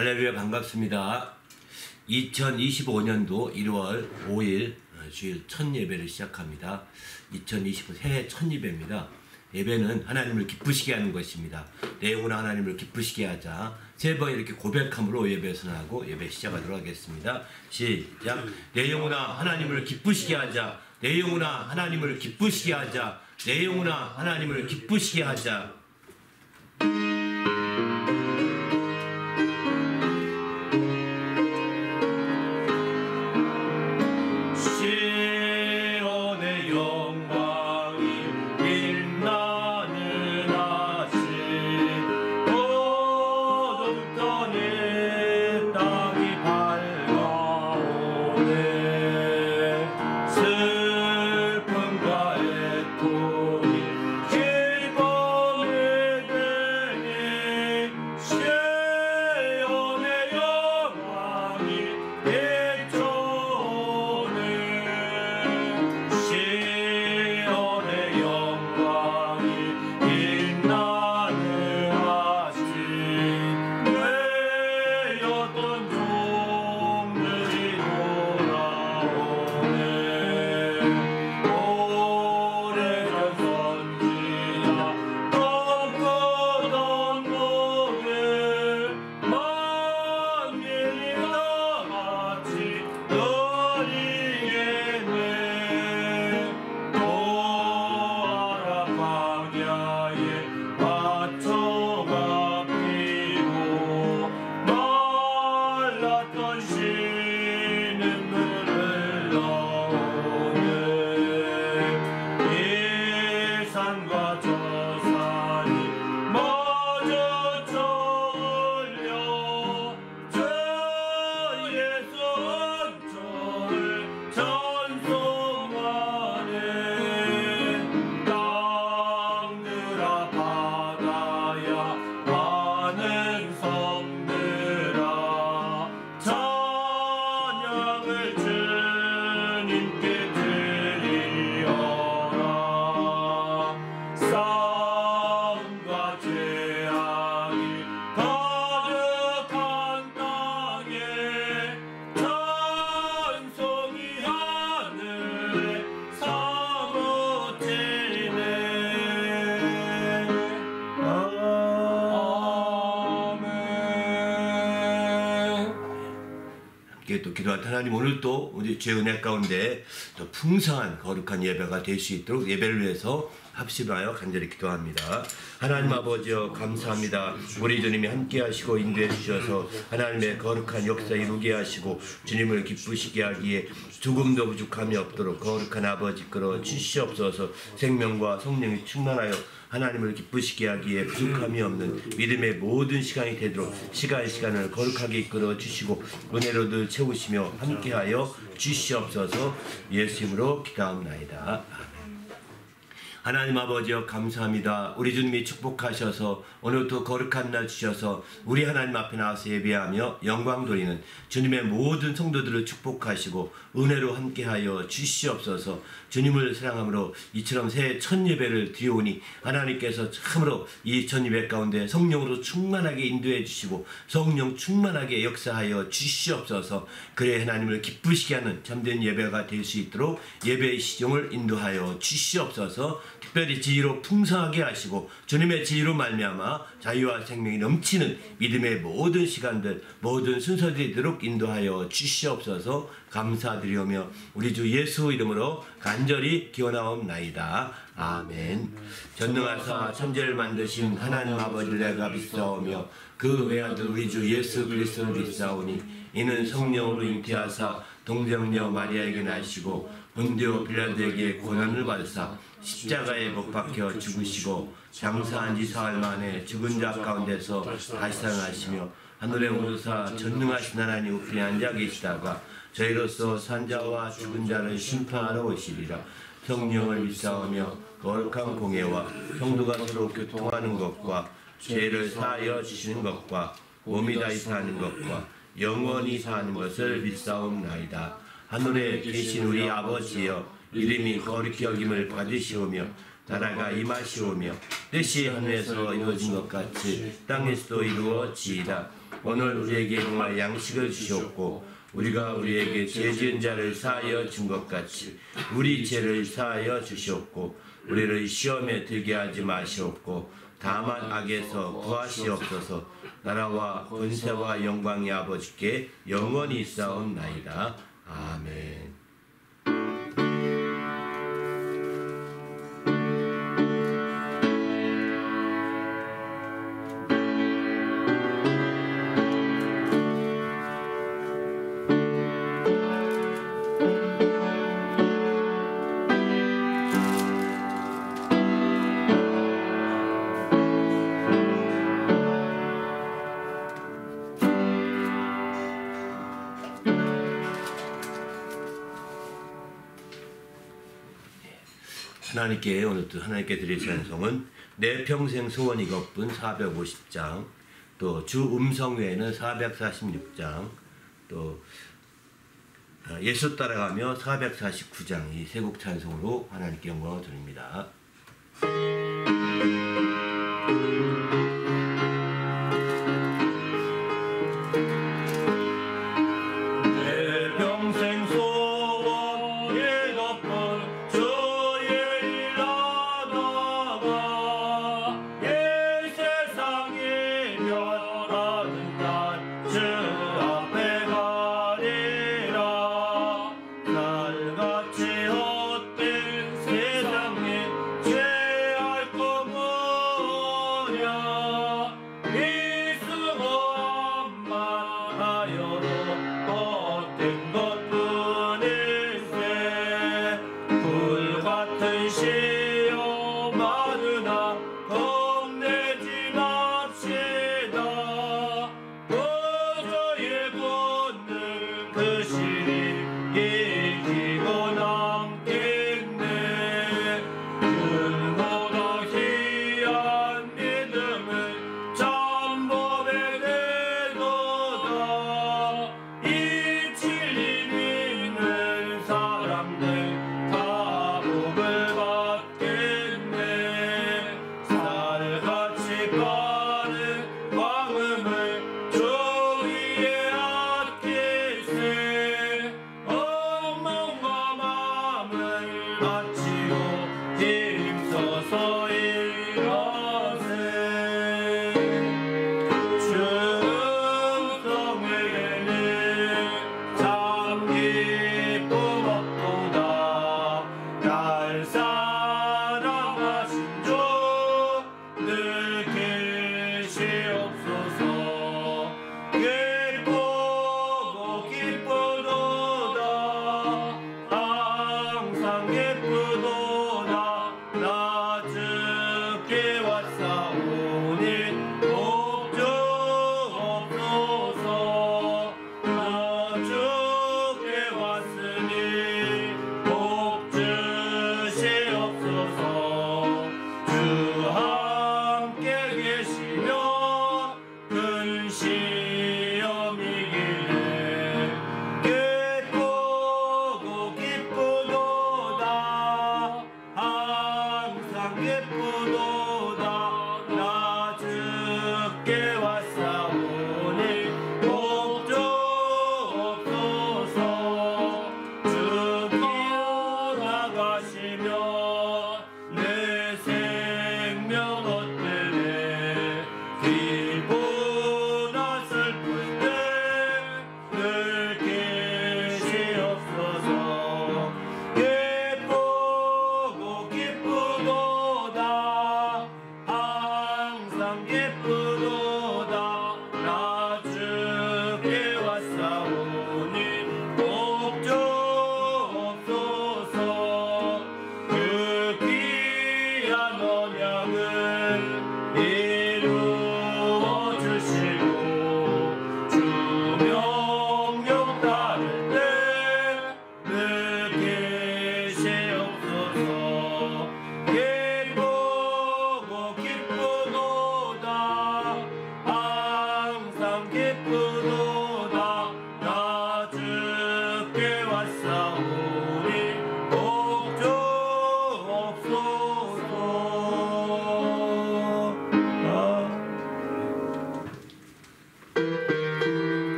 할렐루야, 반갑습니다. 2025년도 1월 5일 주일 첫 예배를 시작합니다. 2025 새해 첫 예배입니다. 예배는 하나님을 기쁘시게 하는 것입니다. 내 영혼아 하나님을 기쁘시게 하자. 세 번 이렇게 고백함으로 예배 선하고 예배 시작하도록 하겠습니다. 시작. 내 영혼아 하나님을 기쁘시게 하자. 내 영혼아 하나님을 기쁘시게 하자. 내 영혼아 하나님을 기쁘시게 하자. 또 기도할 하나님, 오늘 또 우리 죄 은혜 가운데 또 풍성한 거룩한 예배가 될 수 있도록 예배를 위해서 합심하여 간절히 기도합니다. 하나님 아버지여 감사합니다. 우리 주님이 함께 하시고 인도해 주셔서 하나님의 거룩한 역사 이루게 하시고 주님을 기쁘시게 하기에 조금도 부족함이 없도록 거룩한 아버지 끌어 주시옵소서. 생명과 성령이 충만하여 하나님을 기쁘시게 하기에 부족함이 없는 믿음의 모든 시간이 되도록 시간을 거룩하게 이끌어 주시고 은혜로도 채우시며 함께하여 주시옵소서. 예수 이름으로 기도합나이다. 하나님 아버지여 감사합니다. 우리 주님이 축복하셔서 오늘도 거룩한 날 주셔서 우리 하나님 앞에 나와서 예배하며 영광 돌리는 주님의 모든 성도들을 축복하시고 은혜로 함께하여 주시옵소서. 주님을 사랑함으로 이처럼 새해 첫 예배를 드리오니 하나님께서 참으로 이 첫 예배 가운데 성령으로 충만하게 인도해 주시고 성령 충만하게 역사하여 주시옵소서. 그래 하나님을 기쁘시게 하는 참된 예배가 될 수 있도록 예배의 시종을 인도하여 주시옵소서. 특별히 지혜로 풍성하게 하시고 주님의 지혜로 말미암아 자유와 생명이 넘치는 믿음의 모든 시간들 모든 순서들이 되도록 인도하여 주시옵소서. 감사드리오며 우리 주 예수 이름으로 간절히 기원하옵나이다. 아멘. 전능하사 천지를 만드신 하나님 아버지를 내가 믿사오며 그 외아들 우리 주 예수 그리스도를 믿사오니 이는 성령으로 잉태하사 동정녀 마리아에게 나시고 본디오 빌라도에게 고난을 받으사 십자가에 못 박혀 죽으시고 장사한 지 사흘 만에 죽은 자 가운데서 다시 살아나시며 하늘에 오르사 전능하신 하나님 우편에 앉아 계시다가 저희로서 산자와 죽은 자를 심판하러 오시리라. 성령을 믿사오며 거룩한 공예와 성도가 서로 교통하는 것과 죄를 사하여 주시는 것과 몸이 다시 사는 것과 영원히 사는 것을 믿사옵나이다. 하늘에 계신 우리 아버지여 이름이 거룩히 여김을 받으시오며 나라가 임하시오며 뜻이 하늘에서 이루어진 것 같이 땅에서도 이루어지이다. 오늘 우리에게 정말 양식을 주셨고 우리가 우리에게 죄 지은 자를 사하여 준 것 같이 우리 죄를 사하여 주시옵고 우리를 시험에 들게 하지 마시옵고 다만 악에서 구하시옵소서. 나라와 권세와 영광이 아버지께 영원히 있사옵나이다. 아멘. 하나님께 오늘도 하나님께 드릴 찬송은 내 평생 소원 이것뿐 450장, 또 주 음성 외에는 446장, 또 예수 따라가며 449장 이 세 곡 찬송으로 하나님께 영광을 드립니다.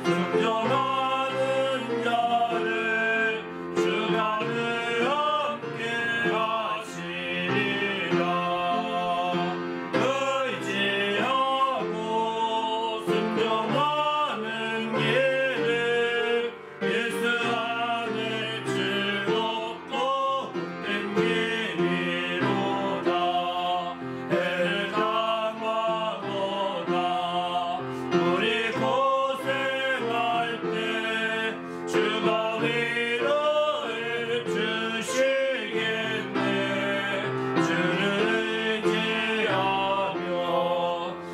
순종하는 자를 주가 늘 함께 하시리라. 의지하고 순종하는 길을 예수 안에 즐겁고 복된 길이로다. 해를 당하거나 우리 고생할 때 주가 위로해 주시겠네. 주를 의지하며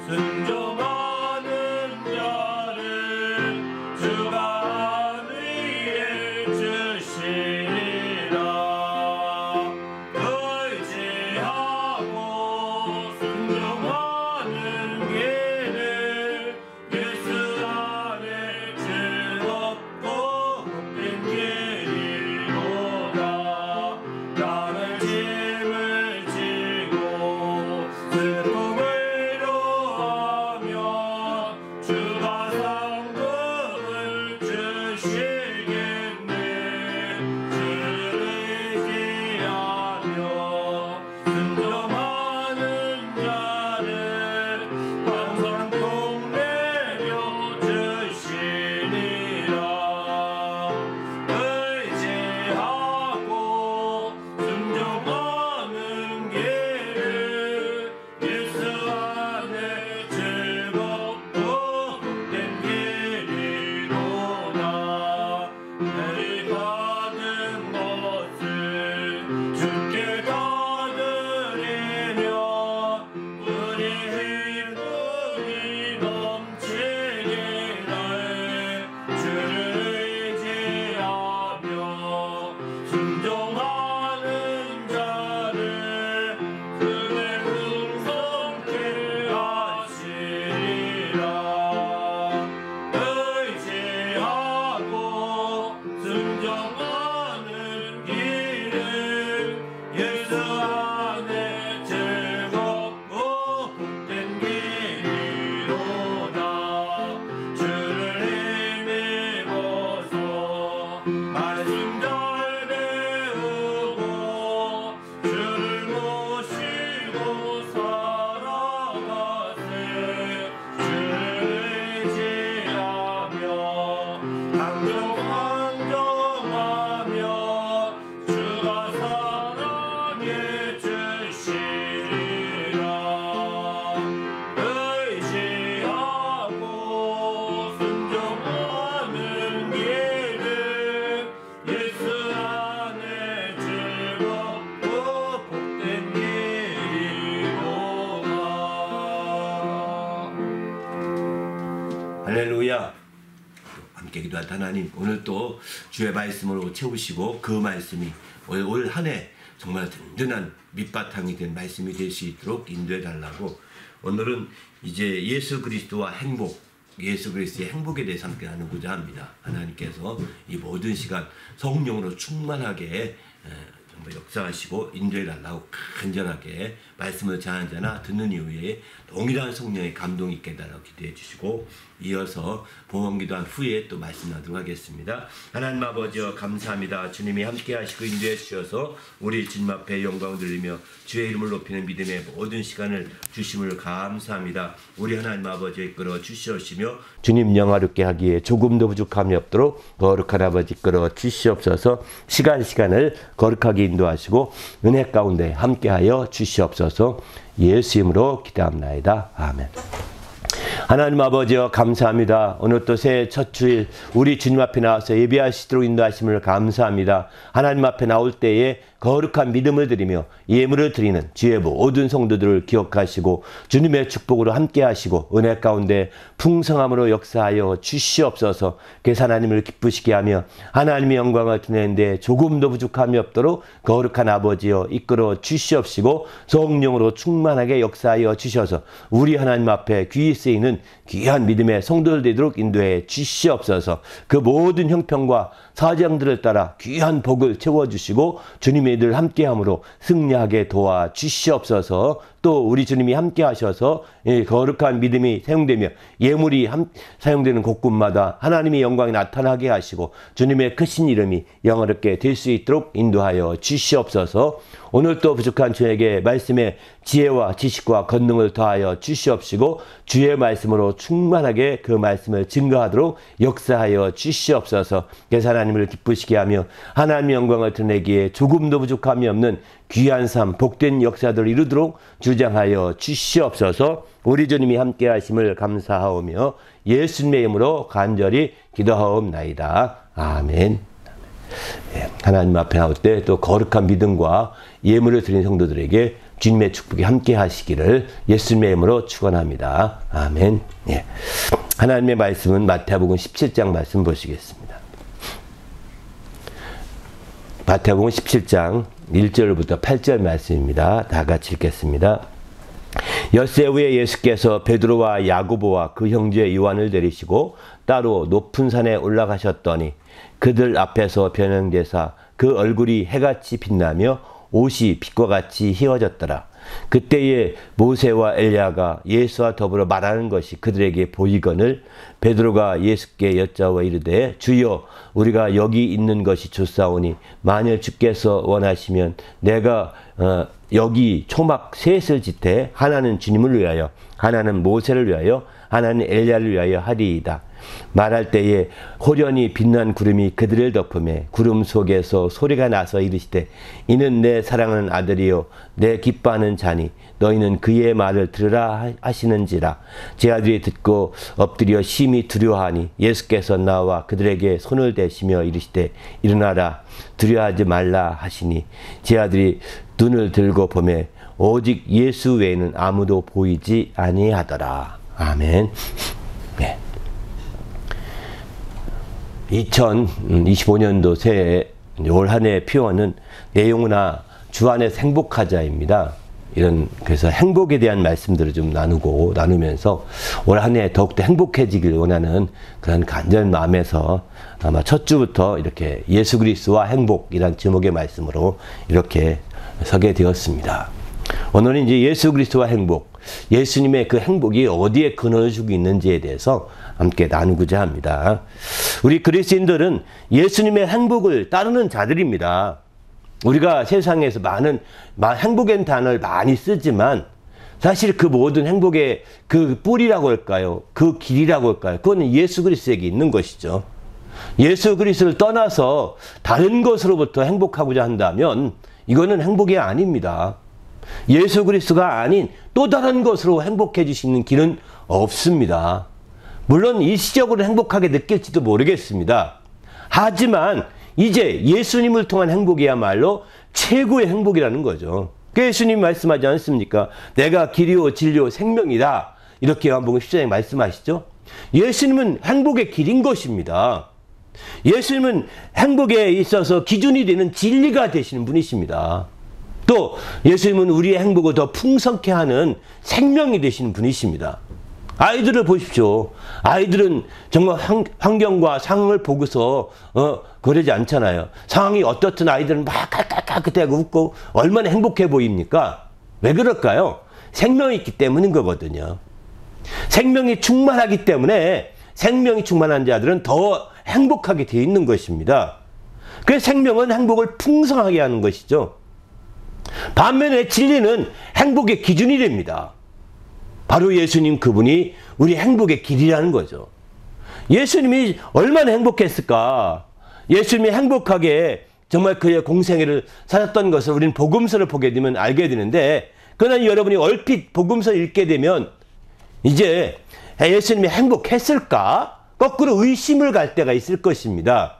순종하는 자를 주가 안위해 주시리라. 의지하고 순종하는 길을 예수 안에 즐겁고 복된 길이로다. 나는 짐을 지고 슬픔을 위로하며 주가 상급을 주시겠네. 주를 의지하며 순종하는 자를 항상 복내려 주시리라. 의지하고 순종하는 길을 예수 안에 즐겁고 복된 길이로다. 해를 받은 것을 주께 다 드리며 우리 힘이 넘치게 하에 주를 의지하며 순종하는 자를 은혜 풍성케 하시리라. 의지하고 순종하는 길을 예수 안에 즐겁고 복된 길이로다. 주를 힘입어서 말씀 잘 배우고 주를 모시고 살아가세. 주를 의지하며 항정하며 주가 사랑해 주시리라. 의지하고 순종하는 길을 예수 안에 즐겁고 복된 길이로다. 할렐루야. 함께 기도한 하나님, 오늘 또 주의 말씀으로 채우시고 그 말씀이 올 한 해 정말 든든한 밑바탕이 된 말씀이 될 수 있도록 인도해 달라고, 오늘은 이제 예수 그리스도와 행복, 예수 그리스도의 행복에 대해서 함께 나누고자 합니다. 하나님께서 이 모든 시간 성령으로 충만하게 정말 역사하시고 인도해 달라고 간절하게 말씀을 전하는 자나 듣는 이후에 동일한 성령의 감동이 있게 해달라고 기도해 주시고, 이어서 봉헌기도한 후에 또 말씀 나누도록 하겠습니다. 하나님 아버지여 감사합니다. 주님이 함께 하시고 인도해 주셔서 우리 주님 앞에 영광 돌리며 주의 이름을 높이는 믿음의 모든 시간을 주심을 감사합니다. 우리 하나님 아버지 이끌어 주시옵시며 주님 영화롭게 하기에 조금도 부족함이 없도록 거룩한 아버지 이끌어 주시옵소서. 시간을 거룩하게 인도하시고 은혜 가운데 함께하여 주시옵소서. 예수 이름으로 기도합나이다. 아멘. 하나님 아버지여 감사합니다. 오늘 또 새해 첫 주일 우리 주님 앞에 나와서 예배하시도록 인도하심을 감사합니다. 하나님 앞에 나올 때에 거룩한 믿음을 드리며 예물을 드리는 주의 모든 성도들을 기억하시고 주님의 축복으로 함께 하시고 은혜 가운데 풍성함으로 역사하여 주시옵소서. 그래서 하나님을 기쁘시게 하며 하나님의 영광을 드리는데 조금도 부족함이 없도록 거룩한 아버지여 이끌어 주시옵시고 성령으로 충만하게 역사하여 주셔서 우리 하나님 앞에 귀히 쓰이는 귀한 믿음의 성도들 되도록 인도해 주시옵소서. 그 모든 형편과 사정들을 따라 귀한 복을 채워주시고 주님의 늘 함께함으로 승리하게 도와주시옵소서. 또 우리 주님이 함께 하셔서 거룩한 믿음이 사용되며 예물이 사용되는 곳곳마다 하나님의 영광이 나타나게 하시고 주님의 크신 이름이 영화롭게 될 수 있도록 인도하여 주시옵소서. 오늘 또 부족한 저에게 말씀의 지혜와 지식과 권능을 더하여 주시옵시고 주의 말씀으로 충만하게 그 말씀을 증거하도록 역사하여 주시옵소서. 그래서 하나님을 기쁘시게 하며 하나님의 영광을 드러내기에 조금도 부족함이 없는 귀한 삶, 복된 역사들을 이루도록 주장하여 주시옵소서. 우리 주님이 함께 하심을 감사하오며 예수님의 이름으로 간절히 기도하옵나이다. 아멘. 하나님 앞에 나올 때 또 거룩한 믿음과 예물을 드린 성도들에게 주님의 축복이 함께 하시기를 예수님의 이름으로 축원합니다. 아멘. 예. 하나님의 말씀은 마태복음 17장 말씀 보시겠습니다. 마태복음 17장 1절부터 8절 말씀입니다. 다 같이 읽겠습니다. 엿새 후에 예수께서 베드로와 야고보와 그 형제 요한을 데리시고 따로 높은 산에 올라가셨더니 그들 앞에서 변형되사 그 얼굴이 해같이 빛나며 옷이 빛과 같이 희어졌더라. 그때에 모세와 엘리야가 예수와 더불어 말하는 것이 그들에게 보이거늘 베드로가 예수께 여짜와 이르되 주여 우리가 여기 있는 것이 좋사오니 만일 주께서 원하시면 내가 여기 초막 셋을 짓되 하나는 주님을 위하여 하나는 모세를 위하여 하나는 엘리야를 위하여 하리이다. 말할 때에 호련히 빛난 구름이 그들을 덮음에 구름 속에서 소리가 나서 이르시되 이는 내 사랑하는 아들이요 내 기뻐하는 자니 너희는 그의 말을 들으라 하시는지라. 제 아들이 듣고 엎드려 심히 두려워하니 예수께서 나와 그들에게 손을 대시며 이르시되 일어나라 두려워하지 말라 하시니 제 아들이 눈을 들고 보매 오직 예수 외에는 아무도 보이지 아니하더라. 아멘. 네. 2025년도 새해 올 한 해의 표어는 내용이나 주 안에서 행복하자입니다. 그래서 행복에 대한 말씀들을 좀 나누면서 올 한 해 더욱더 행복해지길 원하는 그런 간절한 마음에서 아마 첫 주부터 이렇게 예수 그리스도와 행복이란 제목의 말씀으로 이렇게 서게 되었습니다. 오늘은 이제 예수 그리스도와 행복, 예수님의 그 행복이 어디에 근원을 주고 있는지에 대해서 함께 나누고자 합니다. 우리 그리스도인들은 예수님의 행복을 따르는 자들입니다. 우리가 세상에서 많은 행복의 단어를 많이 쓰지만 사실 그 모든 행복의 그 뿌리라고 할까요? 그 길이라고 할까요? 그건 예수 그리스도에게 있는 것이죠. 예수 그리스도를 떠나서 다른 것으로부터 행복하고자 한다면 이거는 행복이 아닙니다. 예수 그리스도가 아닌 또 다른 것으로 행복해 주시는 길은 없습니다. 물론 일시적으로 행복하게 느낄지도 모르겠습니다. 하지만 이제 예수님을 통한 행복이야말로 최고의 행복이라는 거죠. 예수님 말씀하지 않습니까? 내가 길이요 진리요 생명이다. 이렇게 요한복음 10장에 말씀하시죠. 예수님은 행복의 길인 것입니다. 예수님은 행복에 있어서 기준이 되는 진리가 되시는 분이십니다. 또 예수님은 우리의 행복을 더 풍성케 하는 생명이 되시는 분이십니다. 아이들을 보십시오. 아이들은 정말 환경과 상황을 보고서 그러지 않잖아요. 상황이 어떻든 아이들은 막 깔깔깔 웃고 얼마나 행복해 보입니까? 왜 그럴까요? 생명이 있기 때문인 거거든요. 생명이 충만하기 때문에 생명이 충만한 자들은 더 행복하게 되어 있는 것입니다. 그래서 생명은 행복을 풍성하게 하는 것이죠. 반면에 진리는 행복의 기준이 됩니다. 바로 예수님 그분이 우리 행복의 길이라는 거죠. 예수님이 얼마나 행복했을까? 예수님이 행복하게 정말 그의 공생애를 살았던 것을 우리는 복음서를 보게 되면 알게 되는데, 그러나 여러분이 얼핏 복음서를 읽게 되면 이제 예수님이 행복했을까? 거꾸로 의심을 갈 때가 있을 것입니다.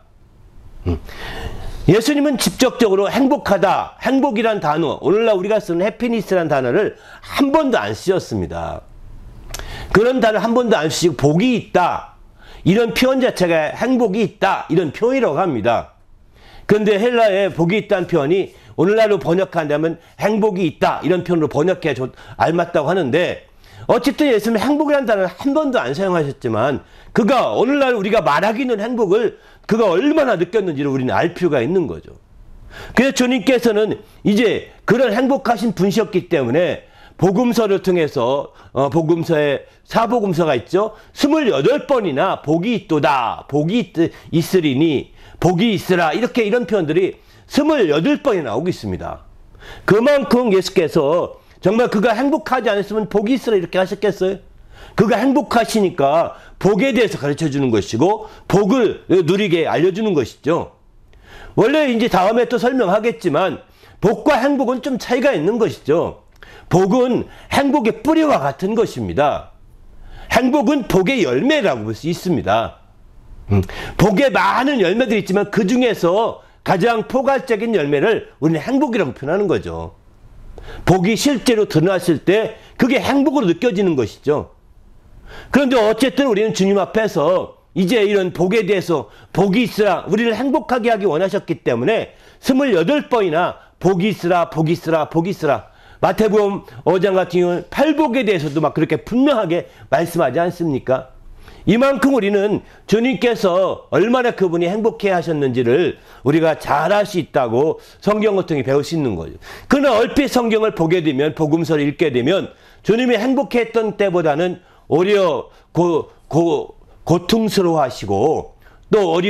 예수님은 직접적으로 행복하다, 행복이란 단어, 오늘날 우리가 쓰는 해피니스라는 단어를 한 번도 안 쓰셨습니다. 그런 단어를 한 번도 안 쓰시고 복이 있다, 이런 표현 자체가 행복이 있다, 이런 표현이라고 합니다. 그런데 헬라에 복이 있다는 표현이 오늘날로 번역한다면 행복이 있다, 이런 표현으로 번역해 알맞다고 하는데, 어쨌든 예수님은 행복이라는 단어를 한 번도 안 사용하셨지만 그가 오늘날 우리가 말하기는 행복을 그가 얼마나 느꼈는지를 우리는 알 필요가 있는 거죠. 그래서 주님께서는 이제 그런 행복하신 분이셨기 때문에 복음서를 통해서 복음서에 사복음서가 있죠. 28번이나 복이 있도다, 복이 있으리니, 복이 있으라, 이런 표현들이 28번이 나오고 있습니다. 그만큼 예수께서 정말 그가 행복하지 않았으면 복이 있으라 이렇게 하셨겠어요? 그가 행복하시니까 복에 대해서 가르쳐 주는 것이고 복을 누리게 알려주는 것이죠. 원래 이제 다음에 또 설명하겠지만 복과 행복은 좀 차이가 있는 것이죠. 복은 행복의 뿌리와 같은 것입니다. 행복은 복의 열매라고 볼 수 있습니다. 복에 많은 열매들이 있지만 그 중에서 가장 포괄적인 열매를 우리는 행복이라고 표현하는 거죠. 복이 실제로 드러났을 때 그게 행복으로 느껴지는 것이죠. 그런데 어쨌든 우리는 주님 앞에서 이제 이런 복에 대해서 복이 있으라, 우리를 행복하게 하기 원하셨기 때문에 28번이나 복이 있으라, 복이 있으라, 복이 있으라. 마태복음 5장 같은 경우는 팔복에 대해서도 막 그렇게 분명하게 말씀하지 않습니까? 이만큼 우리는 주님께서 얼마나 그분이 행복해 하셨는지를 우리가 잘 알 수 있다고 성경을 통해 배울 수 있는 거죠. 그러나 얼핏 성경을 보게 되면, 복음서를 읽게 되면 주님이 행복했던 때보다는 오히려 고통스러워 하시고 또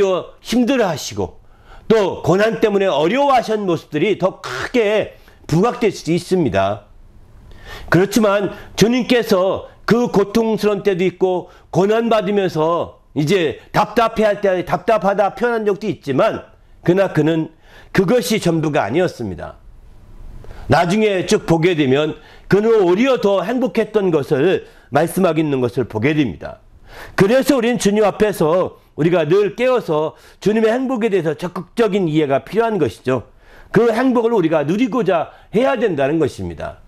힘들어 하시고 또 고난 때문에 어려워하신 모습들이 더 크게 부각될 수도 있습니다. 그렇지만 주님께서 그 고통스러운 때도 있고 고난받으면서 이제 답답해할 때 답답하다 표현한 적도 있지만 그러나 그는 그것이 전부가 아니었습니다. 나중에 쭉 보게 되면 그는 오히려 더 행복했던 것을 말씀하고 있는 것을 보게 됩니다. 그래서 우리는 주님 앞에서 우리가 늘 깨어서 주님의 행복에 대해서 적극적인 이해가 필요한 것이죠. 그 행복을 우리가 누리고자 해야 된다는 것입니다.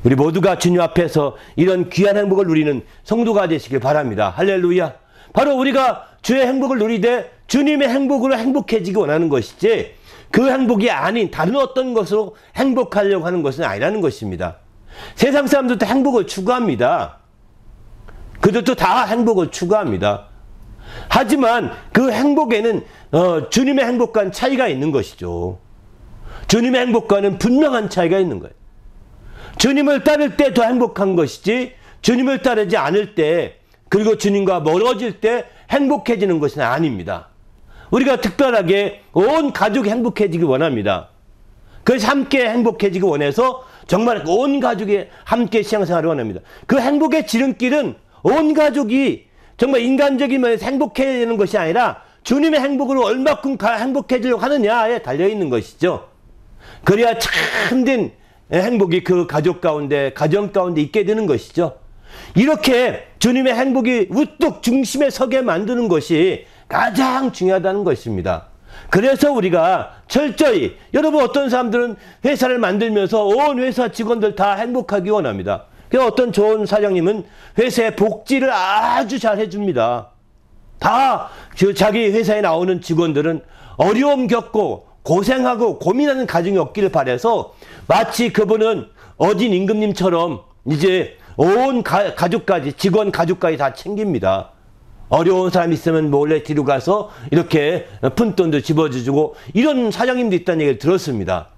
우리 모두가 주님 앞에서 이런 귀한 행복을 누리는 성도가 되시길 바랍니다. 할렐루야. 바로 우리가 주의 행복을 누리되 주님의 행복으로 행복해지기 원하는 것이지 그 행복이 아닌 다른 어떤 것으로 행복하려고 하는 것은 아니라는 것입니다. 세상 사람들도 행복을 추구합니다. 그들도 다 행복을 추구합니다. 하지만 그 행복에는 주님의 행복과는 차이가 있는 것이죠. 주님의 행복과는 분명한 차이가 있는 거예요. 주님을 따를 때 더 행복한 것이지 주님을 따르지 않을 때 그리고 주님과 멀어질 때 행복해지는 것은 아닙니다. 우리가 특별하게 온 가족이 행복해지기 원합니다. 그래서 함께 행복해지기 원해서 정말 온 가족이 함께 신앙생활을 원합니다. 그 행복의 지름길은 온 가족이 정말 인간적인 면에서 행복해지는 것이 아니라 주님의 행복으로 얼마큼 행복해지려고 하느냐에 달려있는 것이죠. 그래야 참된 행복이 그 가족 가운데, 가정 가운데 있게 되는 것이죠. 이렇게 주님의 행복이 우뚝 중심에 서게 만드는 것이 가장 중요하다는 것입니다. 그래서 우리가 철저히, 여러분 어떤 사람들은 회사를 만들면서 온 회사 직원들 다 행복하기 원합니다. 어떤 좋은 사장님은 회사의 복지를 아주 잘 해줍니다. 다 자기 회사에 나오는 직원들은 어려움 겪고 고생하고 고민하는 가정이 없기를 바라서 마치 그분은 어진 임금님처럼 이제 온 가족까지, 직원 가족까지 다 챙깁니다. 어려운 사람 있으면 몰래 뒤로 가서 이렇게 푼돈도 집어주고 이런 사장님도 있다는 얘기를 들었습니다.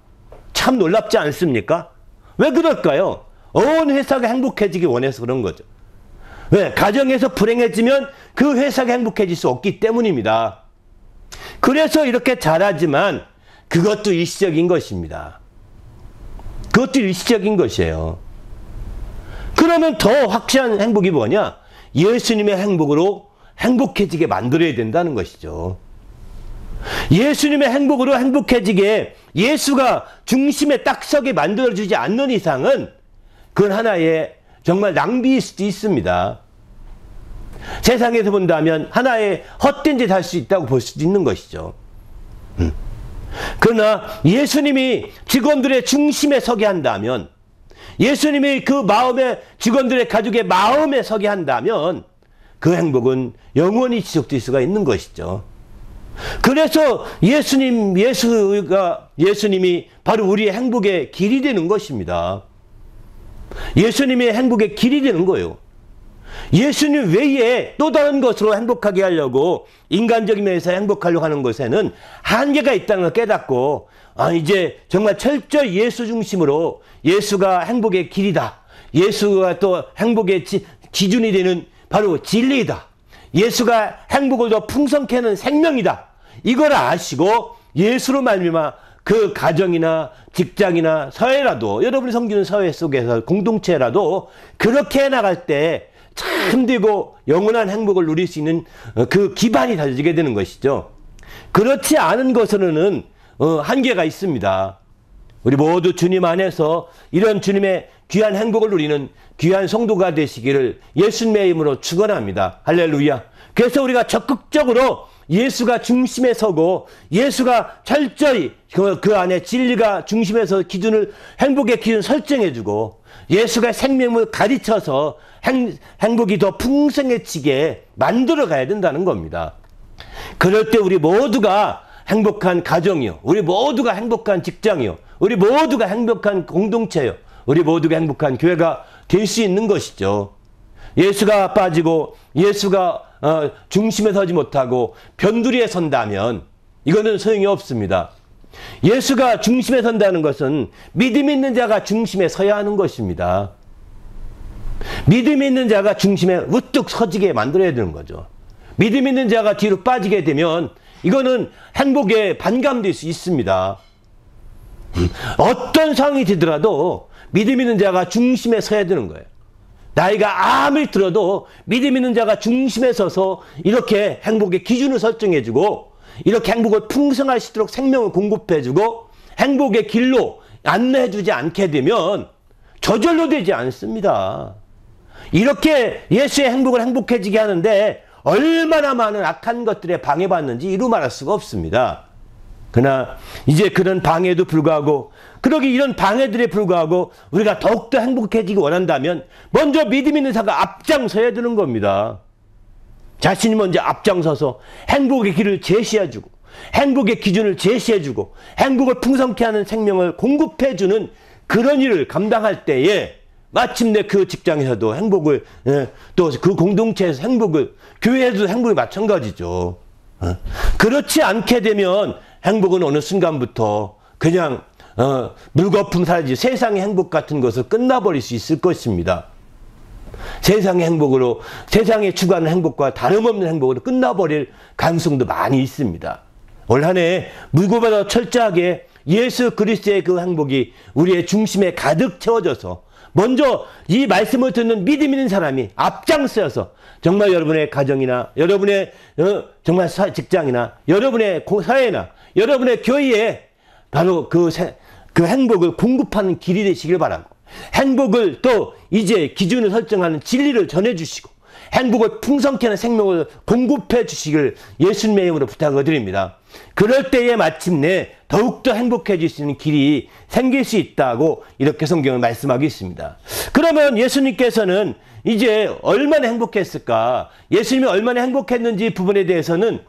참 놀랍지 않습니까? 왜 그럴까요? 온 회사가 행복해지기 원해서 그런 거죠. 왜? 가정에서 불행해지면 그 회사가 행복해질 수 없기 때문입니다. 그래서 이렇게 잘하지만 그것도 일시적인 것입니다. 그것도 일시적인 것이에요. 그러면 더 확실한 행복이 뭐냐? 예수님의 행복으로 행복해지게 만들어야 된다는 것이죠. 예수님의 행복으로 행복해지게 예수가 중심에 딱 서게 만들어주지 않는 이상은 그건 하나의 정말 낭비일 수도 있습니다. 세상에서 본다면 하나의 헛된 짓 할 수 있다고 볼 수도 있는 것이죠. 그러나 예수님이 직원들의 중심에 서게 한다면, 예수님이 그 마음에, 직원들의 가족의 마음에 서게 한다면 그 행복은 영원히 지속될 수가 있는 것이죠. 그래서 예수님이 바로 우리의 행복의 길이 되는 것입니다. 예수님의 행복의 길이 되는 거예요. 예수님 외에 또 다른 것으로 행복하게 하려고, 인간적인 면에서 행복하려고 하는 것에는 한계가 있다는 걸 깨닫고, 이제 정말 철저히 예수 중심으로 예수가 행복의 길이다, 예수가 또 행복의 기준이 되는 바로 진리이다. 예수가 행복을 더 풍성케 하는 생명이다. 이걸 아시고 예수로 말미암아 그 가정이나 직장이나 사회라도, 여러분이 섬기는 사회 속에서 공동체라도 그렇게 나갈 때 참되고 영원한 행복을 누릴 수 있는 그 기반이 다져지게 되는 것이죠. 그렇지 않은 것으로는 한계가 있습니다. 우리 모두 주님 안에서 이런 주님의 귀한 행복을 누리는 귀한 성도가 되시기를 예수님의 이름으로 축원합니다. 할렐루야. 그래서 우리가 적극적으로 예수가 중심에 서고 예수가 철저히 그 안에 진리가 중심에서 기준을, 행복의 기준을 설정해주고 예수가 생명을 가르쳐서 행복이 더 풍성해지게 만들어 가야 된다는 겁니다. 그럴 때 우리 모두가 행복한 가정이요, 우리 모두가 행복한 직장이요, 우리 모두가 행복한 공동체요, 우리 모두가 행복한 교회가 될 수 있는 것이죠. 예수가 빠지고 예수가 중심에 서지 못하고 변두리에 선다면 이거는 소용이 없습니다. 예수가 중심에 선다는 것은 믿음 있는 자가 중심에 서야 하는 것입니다. 믿음 있는 자가 중심에 우뚝 서지게 만들어야 되는 거죠. 믿음 있는 자가 뒤로 빠지게 되면 이거는 행복에 반감될 수 있습니다. 어떤 상황이 되더라도 믿음 있는 자가 중심에 서야 되는 거예요. 나이가 아무리 들어도 믿음 있는 자가 중심에 서서 이렇게 행복의 기준을 설정해주고 이렇게 행복을 풍성하시도록 생명을 공급해주고 행복의 길로 안내해주지 않게 되면 저절로 되지 않습니다. 이렇게 예수의 행복을 행복해지게 하는데 얼마나 많은 악한 것들에 방해받는지 이루 말할 수가 없습니다. 그러나 이제 그런 방해에도 불구하고, 그러기 이런 방해들에 불구하고 우리가 더욱더 행복해지기 원한다면 먼저 믿음 있는 자가 앞장서야 되는 겁니다. 자신이 먼저 앞장서서 행복의 길을 제시해주고 행복의 기준을 제시해주고 행복을 풍성케 하는 생명을 공급해주는 그런 일을 감당할 때에 마침내 그 직장에서도 행복을, 또 그 공동체에서 행복을, 교회에서도 행복이 마찬가지죠. 그렇지 않게 되면 행복은 어느 순간부터 그냥 물거품 사라지고 세상의 행복 같은 것을 끝나버릴 수 있을 것입니다. 세상의 행복으로, 세상에 추구하는 행복과 다름없는 행복으로 끝나버릴 가능성도 많이 있습니다. 올 한 해 물고보다 철저하게 예수 그리스도의 그 행복이 우리의 중심에 가득 채워져서 먼저 이 말씀을 듣는 믿음 있는 사람이 앞장서서 정말 여러분의 가정이나 여러분의 정말 직장이나 여러분의 사회나 여러분의 교회에 바로 그 행복을 공급하는 길이 되시길 바라고, 행복을 또 이제 기준을 설정하는 진리를 전해주시고 행복을 풍성케 하는 생명을 공급해 주시길 예수님의 이름으로 부탁을 드립니다. 그럴 때에 마침내 더욱더 행복해질 수 있는 길이 생길 수 있다고 이렇게 성경을 말씀하고 있습니다. 그러면 예수님께서는 이제 얼마나 행복했을까? 예수님이 얼마나 행복했는지 부분에 대해서는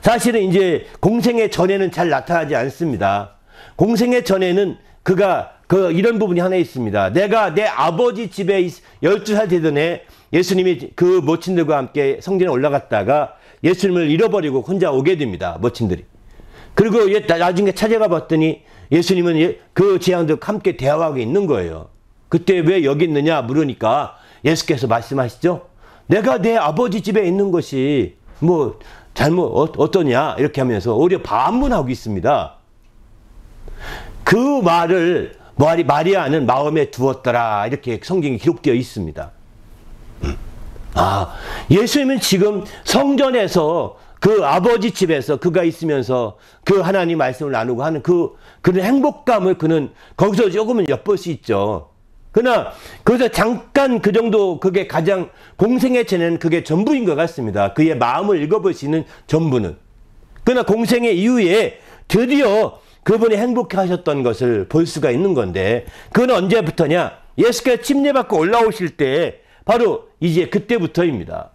사실은 이제 공생의 전에는 잘 나타나지 않습니다. 공생의 전에는 그가 이런 부분이 하나 있습니다. 내가 내 아버지 집에 12살 되던 해 예수님이 그 모친들과 함께 성전에 올라갔다가 예수님을 잃어버리고 혼자 오게 됩니다. 모친들이. 그리고 나중에 찾아가 봤더니 예수님은 그 제자들과 함께 대화하고 있는 거예요. 그때 왜 여기 있느냐 물으니까 예수께서 말씀하시죠. 내가 내 아버지 집에 있는 것이 뭐 어떠냐 이렇게 하면서 오히려 반문하고 있습니다. 그 말을 마리아는 마음에 두었더라 이렇게 성경에 기록되어 있습니다. 예수님은 지금 성전에서 그 아버지 집에서 그가 있으면서 그 하나님 말씀을 나누고 하는 그런 행복감을 그는 거기서 조금은 엿볼 수 있죠. 그러나 거기서 잠깐 그 정도 그게 가장 공생의 전에는 그게 전부인 것 같습니다. 그의 마음을 읽어볼 수 있는 전부는. 그러나 공생의 이후에 드디어 그분이 행복해 하셨던 것을 볼 수가 있는 건데 그건 언제부터냐? 예수께서 침례받고 올라오실 때 바로 이제 그때부터입니다.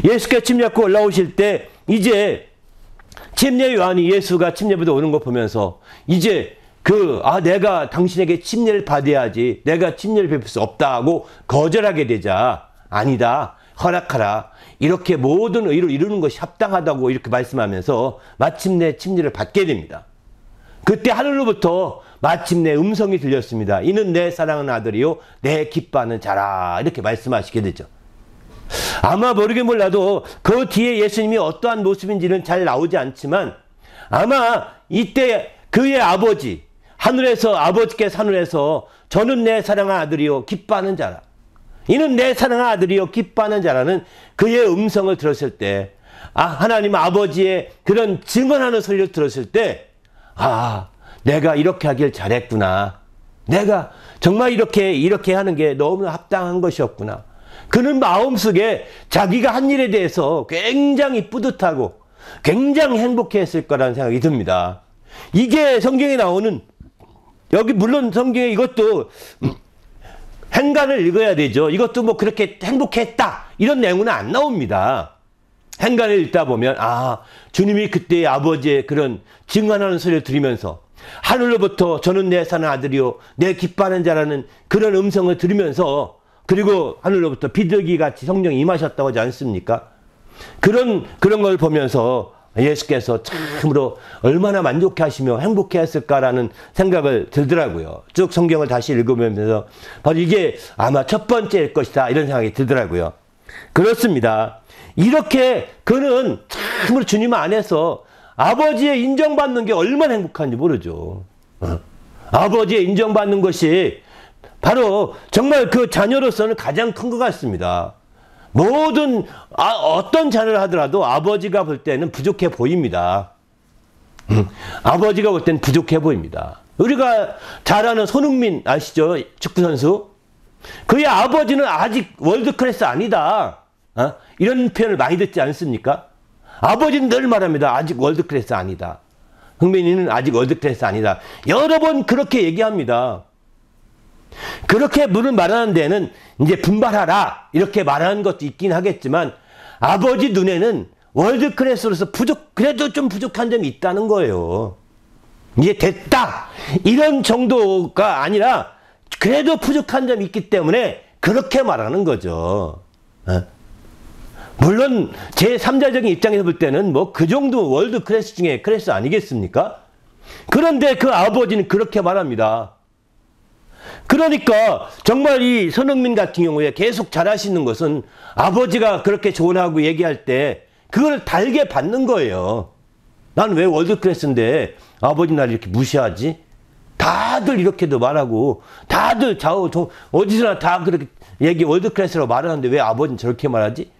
예수께서 침례받고 올라오실 때 이제 침례 요한이 예수가 침례받아 오는 거 보면서 이제 내가 당신에게 침례를 받아야지 내가 침례를 베풀 수 없다 하고 거절하게 되자 아니다 허락하라 이렇게 모든 의를 이루는 것이 합당하다고 이렇게 말씀하면서 마침내 침례를 받게 됩니다. 그때 하늘로부터 마침내 음성이 들렸습니다. 이는 내 사랑하는 아들이요 내 기뻐하는 자라. 이렇게 말씀하시게 되죠. 아마 모르긴 몰라도 그 뒤에 예수님이 어떠한 모습인지는 잘 나오지 않지만 아마 이때 그의 아버지 하늘에서 아버지께서 하늘에서 저는 내 사랑하는 아들이요 기뻐하는 자라. 이는 내 사랑하는 아들이요 기뻐하는 자라는 그의 음성을 들었을 때 하나님 아버지의 그런 증언하는 소리를 들었을 때 내가 이렇게 하길 잘했구나. 내가 정말 이렇게 하는 게 너무 합당한 것이었구나. 그는 마음속에 자기가 한 일에 대해서 굉장히 뿌듯하고 굉장히 행복했을 거라는 생각이 듭니다. 이게 성경에 나오는 여기 물론 성경에 이것도 행간을 읽어야 되죠. 이것도 뭐 그렇게 행복했다 이런 내용은 안 나옵니다. 행간을 읽다 보면 주님이 그때 아버지의 그런 증언하는 소리를 들으면서 하늘로부터 저는 내 사는 아들이요 내 기뻐하는 자라는 그런 음성을 들으면서 그리고 하늘로부터 비둘기 같이 성령이 임하셨다고 하지 않습니까? 그런 걸 보면서 예수께서 참으로 얼마나 만족해 하시며 행복해 했을까라는 생각을 들더라고요. 쭉 성경을 다시 읽으면서 바로 이게 아마 첫 번째일 것이다 이런 생각이 들더라고요. 그렇습니다. 이렇게 그는 참으로 주님 안에서 아버지의 인정받는 게 얼마나 행복한지 모르죠. 아버지의 인정받는 것이 바로 정말 그 자녀로서는 가장 큰 것 같습니다. 모든 어떤 자녀를 하더라도 아버지가 볼 때는 부족해 보입니다. 아버지가 볼 때는 부족해 보입니다. 우리가 잘 아는 손흥민 아시죠? 축구선수. 그의 아버지는 아직 월드클래스 아니다. 이런 표현을 많이 듣지 않습니까? 아버지는 늘 말합니다. 아직 월드클래스 아니다. 흥민이는 아직 월드클래스 아니다. 여러 번 그렇게 얘기합니다. 그렇게 물을 말하는 데는 이제 분발하라 이렇게 말하는 것도 있긴 하겠지만 아버지 눈에는 월드클래스로서 그래도 좀 부족한 점이 있다는 거예요. 이제 됐다 이런 정도가 아니라 그래도 부족한 점이 있기 때문에 그렇게 말하는 거죠. 물론 제3자적인 입장에서 볼 때는 뭐 그 정도 월드클래스 중에 클래스 아니겠습니까? 그런데 그 아버지는 그렇게 말합니다. 그러니까 정말 이 손흥민 같은 경우에 계속 잘하시는 것은 아버지가 그렇게 조언하고 얘기할 때 그걸 달게 받는 거예요. 난 왜 월드클래스인데 아버지 날 이렇게 무시하지? 다들 이렇게도 말하고 다들 어디서나 다 그렇게 월드클래스라고 말하는데 왜 아버지는 저렇게 말하지?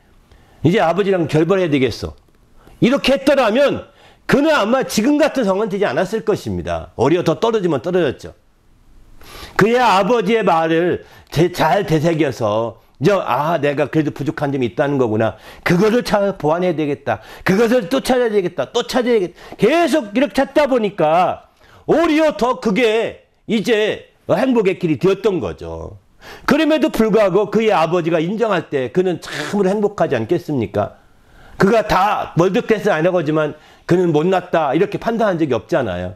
이제 아버지랑 결별해야 되겠어. 이렇게 했더라면 그는 아마 지금 같은 상황은 되지 않았을 것입니다. 오히려 더 떨어지면 떨어졌죠. 그의 아버지의 말을 잘 되새겨서 내가 그래도 부족한 점이 있다는 거구나. 그거를 보완해야 되겠다. 그것을 또 찾아야 되겠다. 또 찾아야겠다. 계속 이렇게 찾다 보니까 오히려 더 그게 이제 행복의 길이 되었던 거죠. 그럼에도 불구하고 그의 아버지가 인정할 때 그는 참으로 행복하지 않겠습니까? 그가 다 월드클래스 아니라고 하지만 그는 못났다 이렇게 판단한 적이 없잖아요.